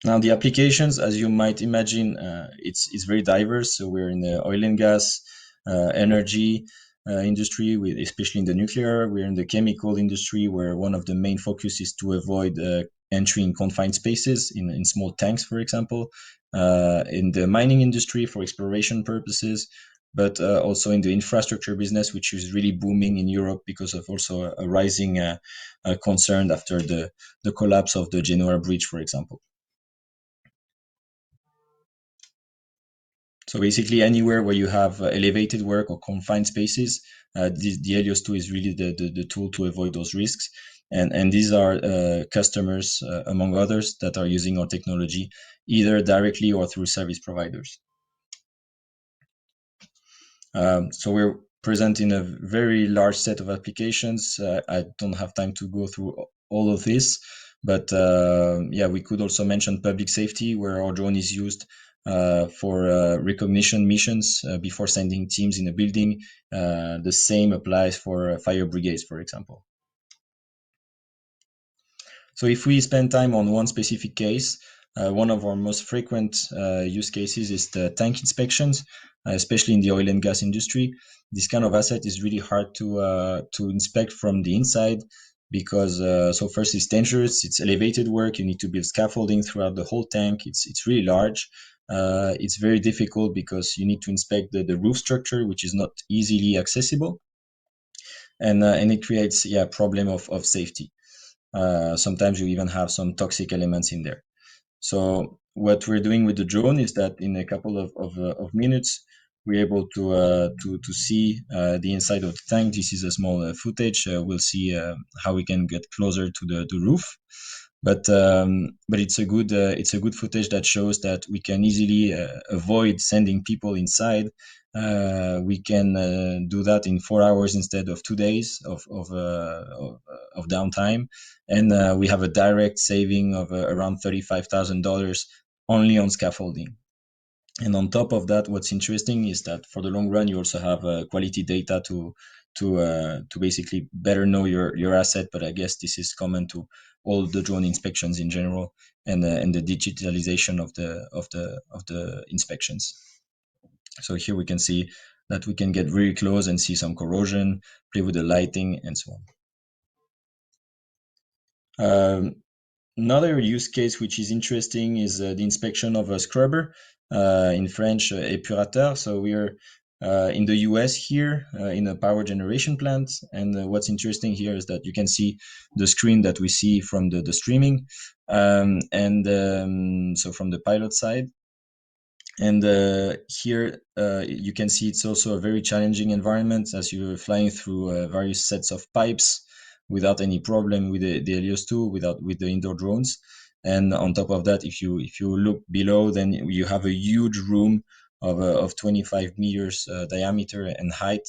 Now, the applications, as you might imagine, it's very diverse. So we're in the oil and gas, energy industry, especially in the nuclear. We're in the chemical industry, where one of the main focus is to avoid entry in confined spaces, in small tanks, for example. In the mining industry for exploration purposes, but also in the infrastructure business, which is really booming in Europe because of also a rising concern after the collapse of the Genoa Bridge, for example. So basically anywhere where you have elevated work or confined spaces, the Helios 2 is really the tool to avoid those risks. And these are customers, among others, that are using our technology either directly or through service providers. So we're present in a very large set of applications. I don't have time to go through all of this, but yeah, we could also mention public safety, where our drone is used for recognition missions before sending teams in a building. The same applies for fire brigades, for example. So if we spend time on one specific case, one of our most frequent use cases is the tank inspections, especially in the oil and gas industry. This kind of asset is really hard to inspect from the inside because so first it's dangerous, it's elevated work, you need to build scaffolding throughout the whole tank, it's really large. It's very difficult because you need to inspect the roof structure, which is not easily accessible. And it creates a problem of safety. Sometimes you even have some toxic elements in there. So what we're doing with the drone is that in a couple of minutes, we're able to see the inside of the tank. This is a small footage. We'll see how we can get closer to the roof. But it's a good footage that shows that we can easily avoid sending people inside. We can do that in 4 hours instead of 2 days of downtime, and we have a direct saving of around $35,000 only on scaffolding. And on top of that, what's interesting is that for the long run, you also have quality data to basically better know your asset. But I guess this is common to all the drone inspections in general, and the digitalization of the inspections. So here we can see that we can get very close and see some corrosion, play with the lighting, and so on. Another use case which is interesting is the inspection of a scrubber, in French, épurateur. So we're in the US here in a power generation plant. And what's interesting here is that you can see the screen that we see from the streaming, so from the pilot side. And here you can see it's also a very challenging environment as you're flying through various sets of pipes without any problem with the Helios 2, with the indoor drones. And on top of that, if you look below, then you have a huge room of 25 meters diameter and height.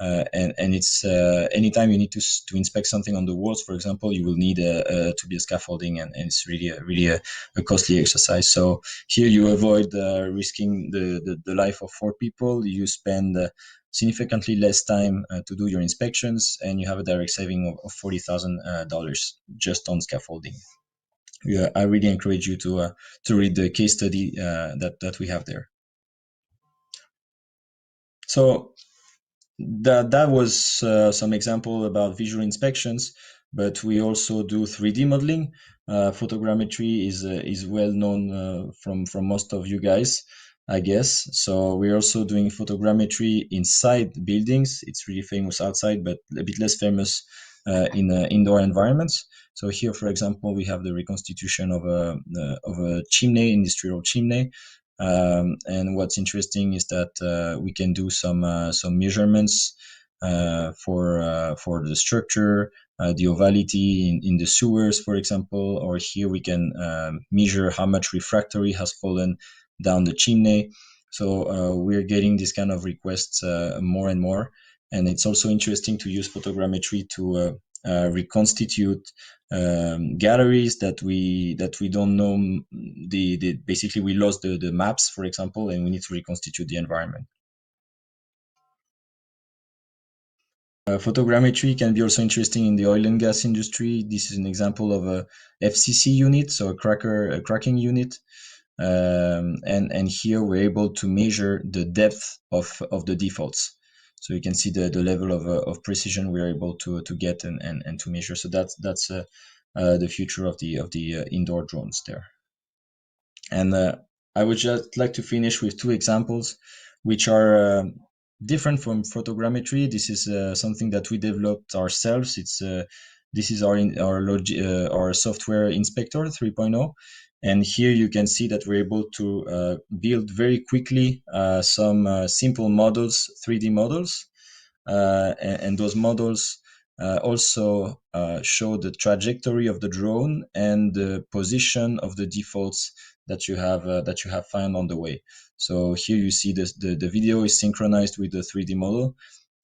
And it's anytime you need to inspect something on the walls, for example, you will need to be a scaffolding, and it's really a costly exercise. So here you avoid risking the life of 4 people. You spend significantly less time to do your inspections, and you have a direct saving of $40,000 just on scaffolding. Yeah, I really encourage you to read the case study that we have there. So that was some example about visual inspections, but we also do 3D modeling. Photogrammetry is well known from most of you guys, I guess. So we're also doing photogrammetry inside buildings. It's really famous outside, but a bit less famous in indoor environments. So here, for example, we have the reconstitution of a chimney, industrial chimney. And what's interesting is that we can do some measurements for the structure, the ovality in the sewers, for example, or here we can measure how much refractory has fallen down the chimney. So we're getting this kind of requests more and more, and it's also interesting to use photogrammetry to reconstitute galleries that we don't know. Basically we lost the maps, for example, and we need to reconstitute the environment. Photogrammetry can be also interesting in the oil and gas industry. This is an example of a FCC unit, so a cracking unit. And here we're able to measure the depth of the defaults. So you can see the level of precision we're able to get and to measure. So that's the future of the indoor drones there. And I would just like to finish with 2 examples, which are different from photogrammetry. This is something that we developed ourselves. This is our software inspector 3.0. And here you can see that we're able to build very quickly some simple models, 3D models. And those models also show the trajectory of the drone and the position of the defaults that you have found on the way. So here you see the video is synchronized with the 3D model,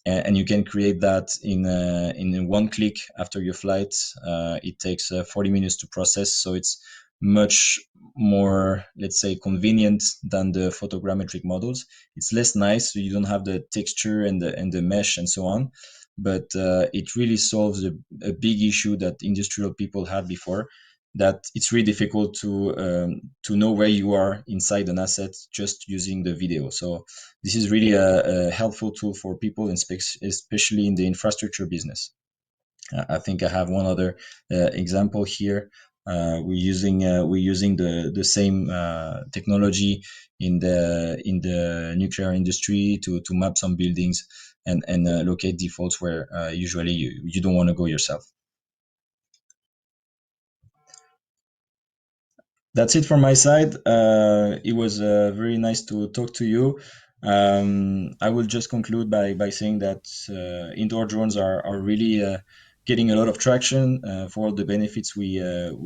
and you can create that in one click after your flight. It takes 40 minutes to process, so it's much more, let's say, convenient than the photogrammetric models. It's less nice, so you don't have the texture and the mesh and so on, but it really solves a big issue that industrial people had before, that it's really difficult to know where you are inside an asset just using the video. So this is really a helpful tool for people, especially in the infrastructure business. I think I have one other example here. We're using the same technology in the nuclear industry to map some buildings and locate defaults where usually you don't want to go yourself. That's it from my side. It was very nice to talk to you. I will just conclude by saying that indoor drones are really getting a lot of traction for all the benefits we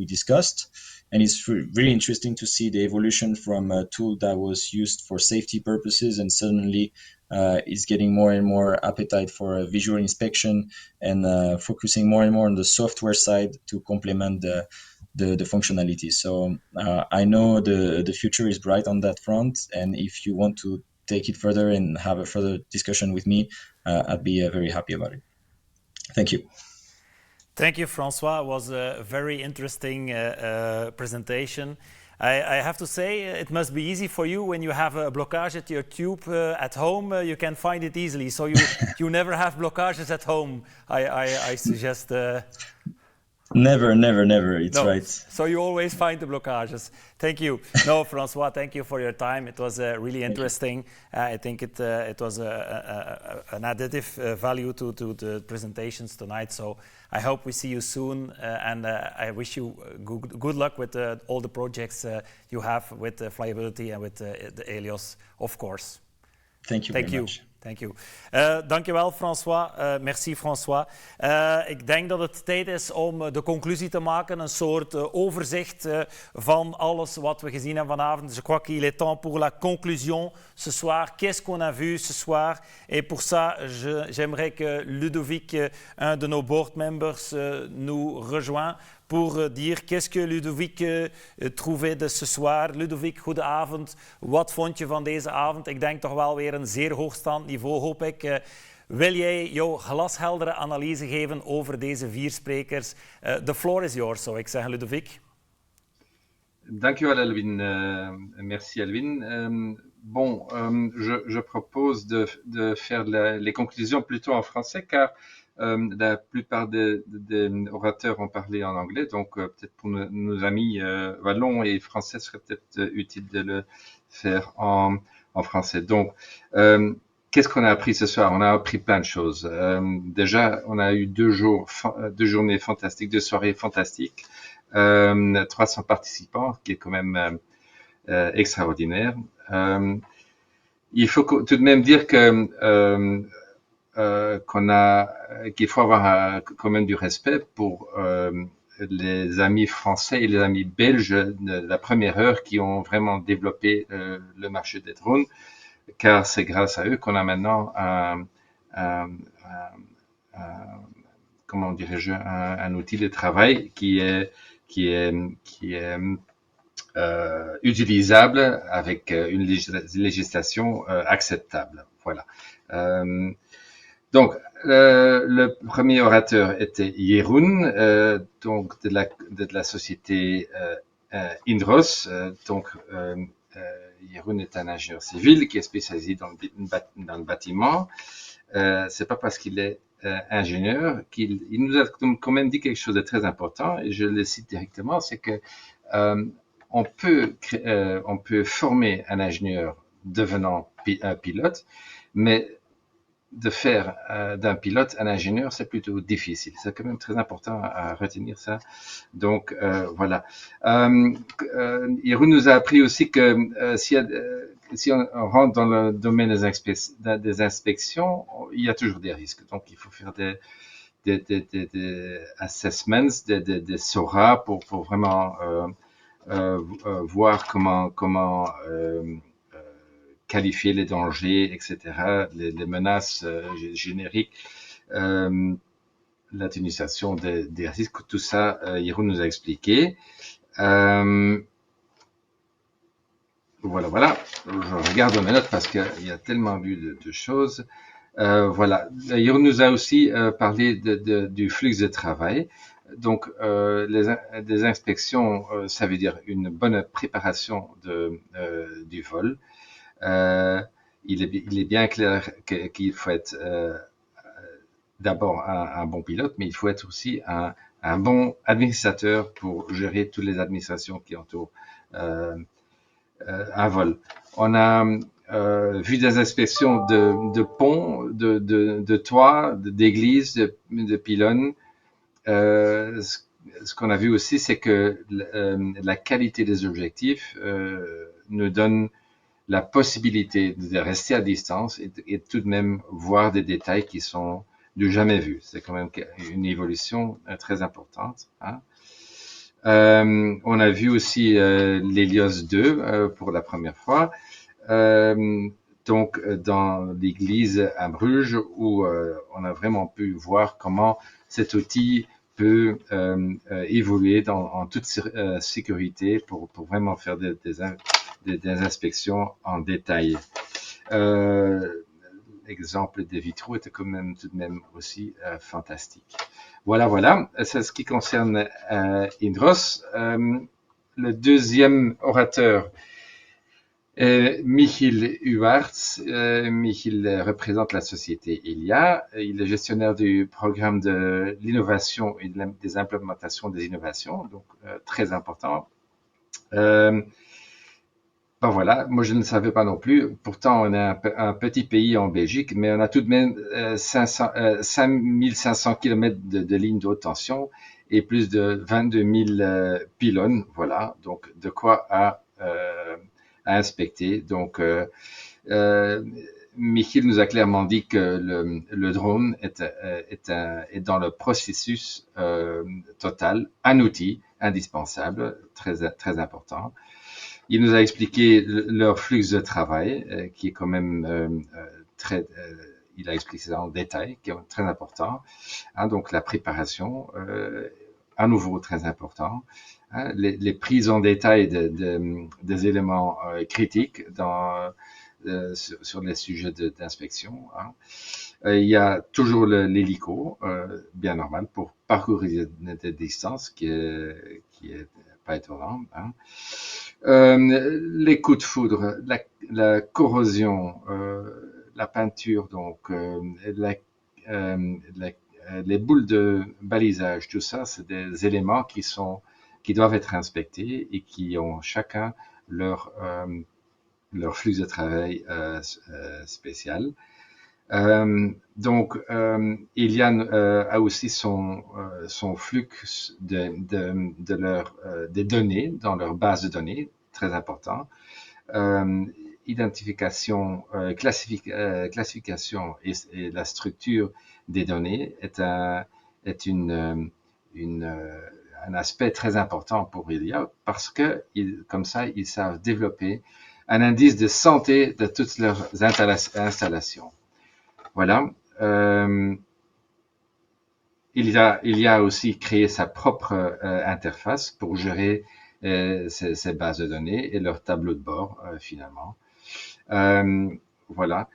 discussed. And it's really interesting to see the evolution from a tool that was used for safety purposes and suddenly is getting more and more appetite for visual inspection and focusing more and more on the software side to complement the functionality. So I know the future is bright on that front, and if you want to take it further and have a further discussion with me, I'd be very happy about it. Thank you. Thank you, Francois. It was a very interesting presentation. I have to say, it must be easy for you when you have a blockage at your tube at home. You can find it easily. So you never have blockages at home. I suggest. Never. It's no. right. So you always find the blockages. Thank you. No, Francois, thank you for your time. It was really interesting. I think it was an additive value to the presentations tonight. So I hope we see you soon. And I wish you good luck with all the projects you have with flyability and with the Helios, of course. Thank you very much. Thank you. Dankjewel, François. Merci, François. Ik denk dat het tijd is om de conclusie te maken. Een soort overzicht van alles wat we gezien hebben vanavond. Je crois qu'il est temps pour la conclusion ce soir. Qu'est-ce qu'on a vu ce soir? Et pour ça, j'aimerais que Ludovic, un de nos board members, nous rejoigne pour dire qu'est-ce que Ludovic trouvait de ce soir. Ludovic, goedenavond. Wat vond je van deze avond? Ik denk toch wel weer een zeer hoogstaand niveau, hoop ik. Wil jij jouw glasheldere analyse geven over deze 4 sprekers? The floor is yours, zou ik zeggen, Ludovic. Dankjewel, Elwin. Merci, Elwin. Je propose de faire les conclusions plutôt en français, car la plupart des orateurs ont parlé en anglais, donc peut-être pour nos amis wallons et français, ce serait peut-être utile de le faire en français. Donc, qu'est-ce qu'on a appris ce soir? On a appris plein de choses. Déjà, on a eu 2 journées fantastiques, 2 soirées fantastiques, 300 participants, ce qui est quand même extraordinaire. Il faut tout de même dire que qu'il faut avoir quand même du respect pour les amis français et les amis belges de la première heure qui ont vraiment développé le marché des drones, car c'est grâce à eux qu'on a maintenant comment dirais-je, un outil de travail qui est utilisable avec une législation acceptable. Voilà. Donc, le premier orateur était Jeroen, donc de la société Indros. Donc, Jeroen est un ingénieur civil qui est spécialisé dans le bâtiment. C'est pas parce qu'il est ingénieur qu'il nous a quand même dit quelque chose de très important, et je le cite directement, c'est que on peut former un ingénieur devenant un pilote, mais de faire d'un pilote un ingénieur, c'est plutôt difficile. C'est quand même très important à retenir ça. Donc voilà. Hirou nous a appris aussi que si on rentre dans le domaine des inspections, il y a toujours des risques. Donc il faut faire des assessments, des SORA pour vraiment voir comment qualifier les dangers, etc., les menaces génériques, l'atténuation des risques, tout ça, Hirou nous a expliqué. Voilà. Je regarde mes notes parce qu'il y a tellement lu de choses. Voilà. Hirou nous a aussi parlé du flux de travail. Donc, des inspections, ça veut dire une bonne préparation du vol. Il est bien clair qu'il faut être d'abord un bon pilote, mais il faut être aussi un bon administrateur pour gérer toutes les administrations qui entourent un vol. On a vu des inspections de ponts, de toits, d'églises, de pylônes. Ce qu'on a vu aussi, c'est que la qualité des objectifs nous donne la possibilité de rester à distance et tout de même voir des détails qui sont du jamais vus. C'est quand même une évolution très importante. Hein. On a vu aussi l'Hélios 2 pour la première fois. Donc dans l'église à Bruges où on a vraiment pu voir comment cet outil peut évoluer en toute sécurité pour vraiment faire des inspections en détail. L'exemple des vitraux était quand même tout de même aussi fantastique. Voilà. C'est ce qui concerne Indros. Le deuxième orateur est Michiel Uwaerts. Michiel représente la société Elia. Il est gestionnaire du programme de l'innovation et des implémentations des innovations, donc très important. Ben voilà, moi je ne savais pas non plus. Pourtant, on est un petit pays en Belgique, mais on a tout de même 5500 km de lignes de haute tension et plus de 22 000 pylônes. Voilà, donc de quoi à inspecter. Donc, Michiel nous a clairement dit que le drone est dans le processus total, un outil indispensable, très important. Il nous a expliqué leur flux de travail, qui est quand même il a expliqué ça en détail, qui est très important. Hein, donc la préparation, à nouveau très important. Hein, les prises en détail des éléments critiques sur les sujets d'inspection. Hein. Il y a toujours l'hélico, bien normal, pour parcourir des distances, qui est pas étonnant. Hein. Les coups de foudre, la corrosion, la peinture, donc les boules de balisage, tout ça, c'est des éléments qui doivent être inspectés et qui ont chacun leur flux de travail spécial. Donc, Ilian a aussi son flux des données dans leur base de données, très important. Identification, classification et la structure des données est un aspect très important pour Ilia parce que comme ça, ils savent développer un indice de santé de toutes leurs installations. Voilà. Il y a aussi créé sa propre interface pour gérer ces bases de données et leur tableau de bord finalement. Voilà.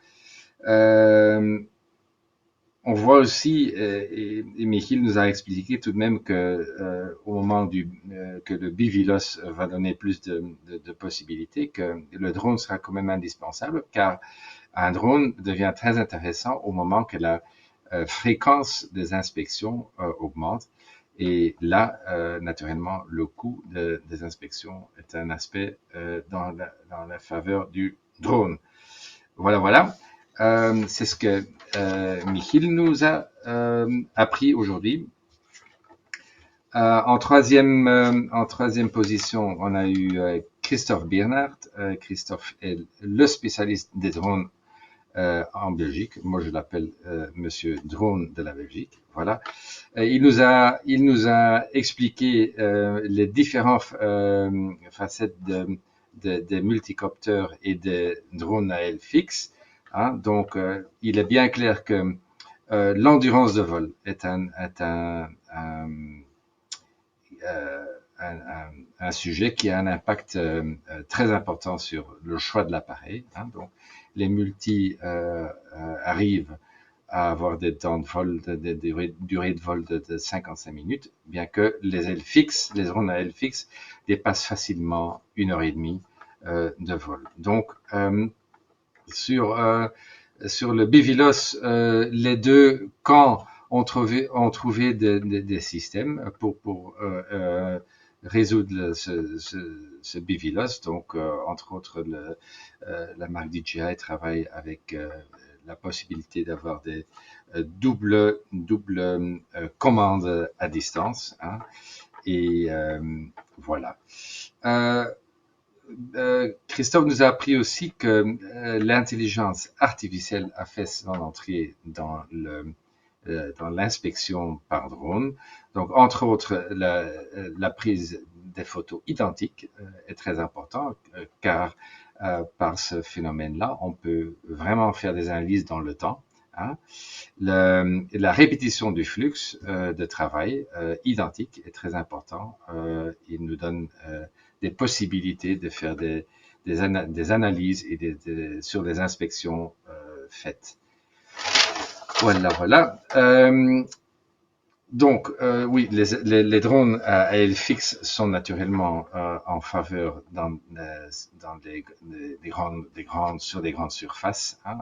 On voit aussi, et Michiel nous a expliqué tout de même que au moment que le bivilos va donner plus de possibilités, que le drone sera quand même indispensable, car un drone devient très intéressant au moment que la fréquence des inspections augmente. Et là, naturellement, le coût des inspections est un aspect dans la faveur du drone. Voilà. C'est ce que Michiel nous a appris aujourd'hui. En troisième position, on a eu Christophe Bernard. Christophe est le spécialiste des drones en Belgique. Moi, je l'appelle Monsieur Drone de la Belgique. Voilà. Il nous a expliqué les différentes facettes des multicopteurs et des drones à aile fixe. Hein. Donc, il est bien clair que l'endurance de vol est un sujet qui a un impact très important sur le choix de l'appareil. Hein. Donc, les multis arrivent à avoir des temps de vol, des durées de vol de 55 minutes, bien que les ailes fixes, les drones à ailes fixes, dépassent facilement 1h30 de vol. Donc, sur le Bivilos, les deux camps ont trouvé des systèmes pour résoudre ce Bivilos. Donc, entre autres, la marque DJI travaille avec la possibilité d'avoir des double commandes à distance. Hein, et voilà. Christophe nous a appris aussi que l'intelligence artificielle a fait son entrée dans l'inspection par drone. Donc, entre autres, la prise des photos identiques est très importante, car par ce phénomène-là, on peut vraiment faire des analyses dans le temps. Hein. La répétition du flux de travail identique est très important. Il nous donne des possibilités de faire des analyses et sur des inspections faites. Voilà. Donc, oui, les drones à aile fixe sont naturellement en faveur sur des grandes surfaces. Hein.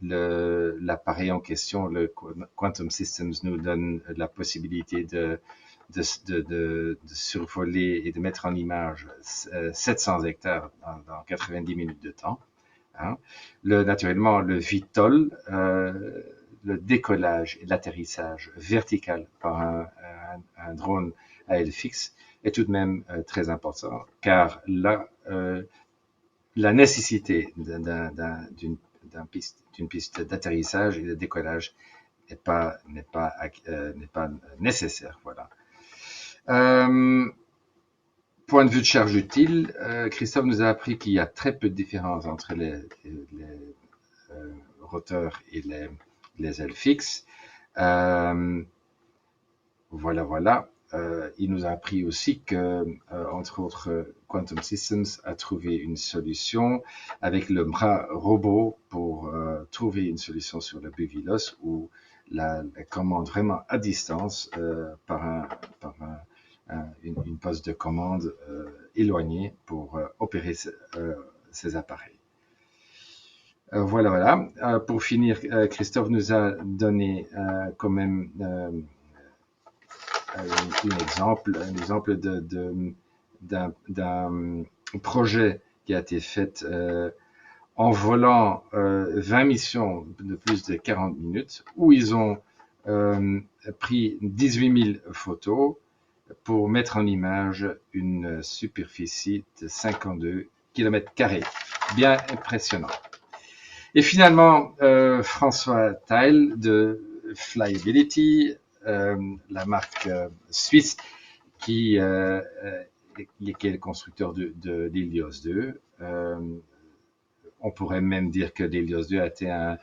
L'appareil en question, le Quantum Systems, nous donne la possibilité de survoler et de mettre en image 700 hectares dans 90 minutes de temps. Hein. Naturellement, le VTOL, le décollage et l'atterrissage vertical par un drone à aile fixe est tout de même très important, car la nécessité d'une piste d'atterrissage et de décollage n'est pas nécessaire. Voilà. Point de vue de charge utile, Christophe nous a appris qu'il y a très peu de différence entre les roteurs et les ailes fixes. Voilà. Il nous a appris aussi que, entre autres, Quantum Systems a trouvé une solution avec le bras robot pour trouver une solution sur le Bivilos où la commande vraiment à distance par une poste de commande éloignée pour opérer ces appareils. Voilà. Pour finir, Christophe nous a donné quand même un exemple d'un projet qui a été fait en volant 20 missions de plus de 40 minutes, où ils ont pris 18 000 photos pour mettre en image une superficie de 52 km². Bien impressionnant. Et finalement, François Teil de Flyability, la marque suisse qui est le constructeur de l'Helios 2. On pourrait même dire que l'Helios 2 a été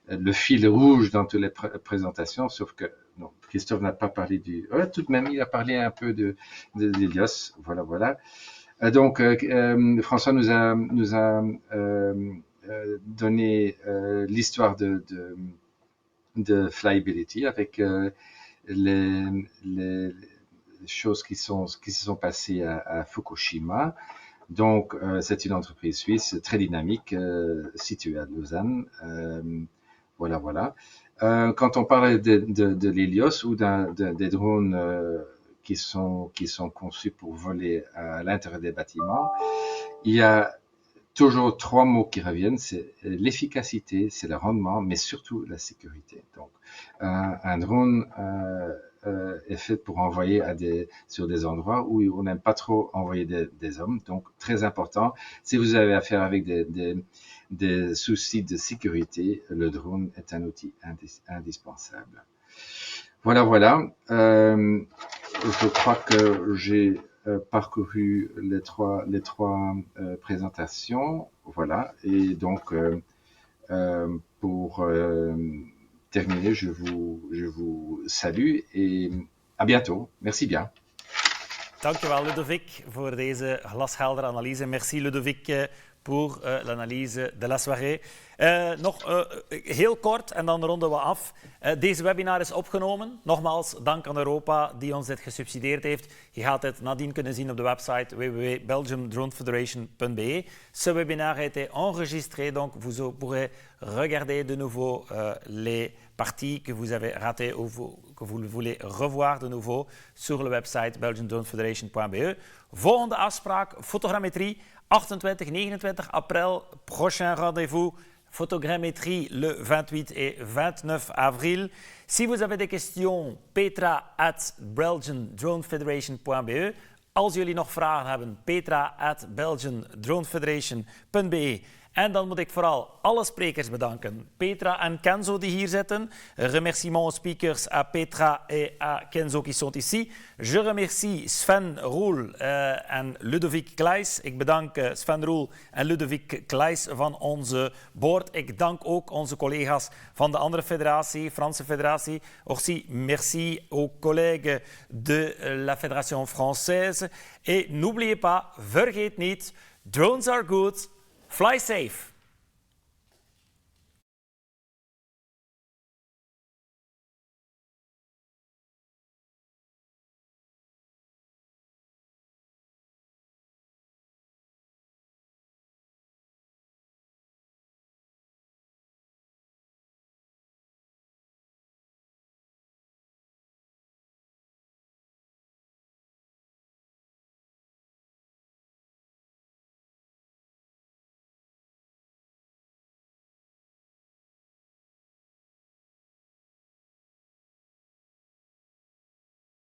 le fil rouge dans toutes les présentations, sauf que non, Christophe n'a pas parlé tout de même, il a parlé un peu de l'Helios. Voilà. Donc, François nous a donné l'histoire de Flyability avec les choses qui se sont passées à Fukushima. Donc, c'est une entreprise suisse très dynamique située à Lausanne. Voilà. Quand on parle de l'Helios ou des drones qui sont conçus pour voler à l'intérieur des bâtiments, il y a toujours 3 mots qui reviennent, c'est l'efficacité, c'est le rendement, mais surtout la sécurité. Donc, un drone est fait pour envoyer sur des endroits où on n'aime pas trop envoyer des hommes. Donc, très important. Si vous avez affaire avec des soucis de sécurité, le drone est un outil indispensable. Voilà. Je crois que j'ai parcouru les trois présentations. Voilà. Et donc, pour terminer, je vous salue et à bientôt. Merci bien. Dankjewel Ludovic voor deze glasheldere analyse. Merci Ludovic pour l'analyse de la soirée. Nog heel kort en dan ronden we af. Deze webinar is opgenomen. Nogmaals, dank aan Europa die ons dit gesubsidieerd heeft. Je gaat het nadien kunnen zien op de website www.belgiumdronefederation.be. Ce webinar a été enregistré, donc vous pourrez regarder de nouveau les parties que vous avez ratées ou que vous voulez revoir de nouveau sur le website belgiumdronefederation.be. Volgende afspraak, fotogrammetrie. 28-29 april, prochain rendez-vous, photogrammétrie le 28 et 29 avril. Si vous avez des questions, petra@belgiandronefederation.be. Als jullie nog vragen hebben, petra@belgiandronefederation.be. En dan moet ik vooral alle sprekers bedanken. Petra en Kenzo die hier zitten. Remerciements aux speakers à Petra et à Kenzo qui sont ici. Je remercie Sven Roel en Ludovic Kleijs. Ik bedank Sven Roel en Ludovic Kleijs van onze board. Ik dank ook onze collega's van de andere fédération, Franse fédération. Aussi, merci aux collègues de la Fédération Française. Et n'oubliez pas, vergeet niet, drones are good. Fly safe.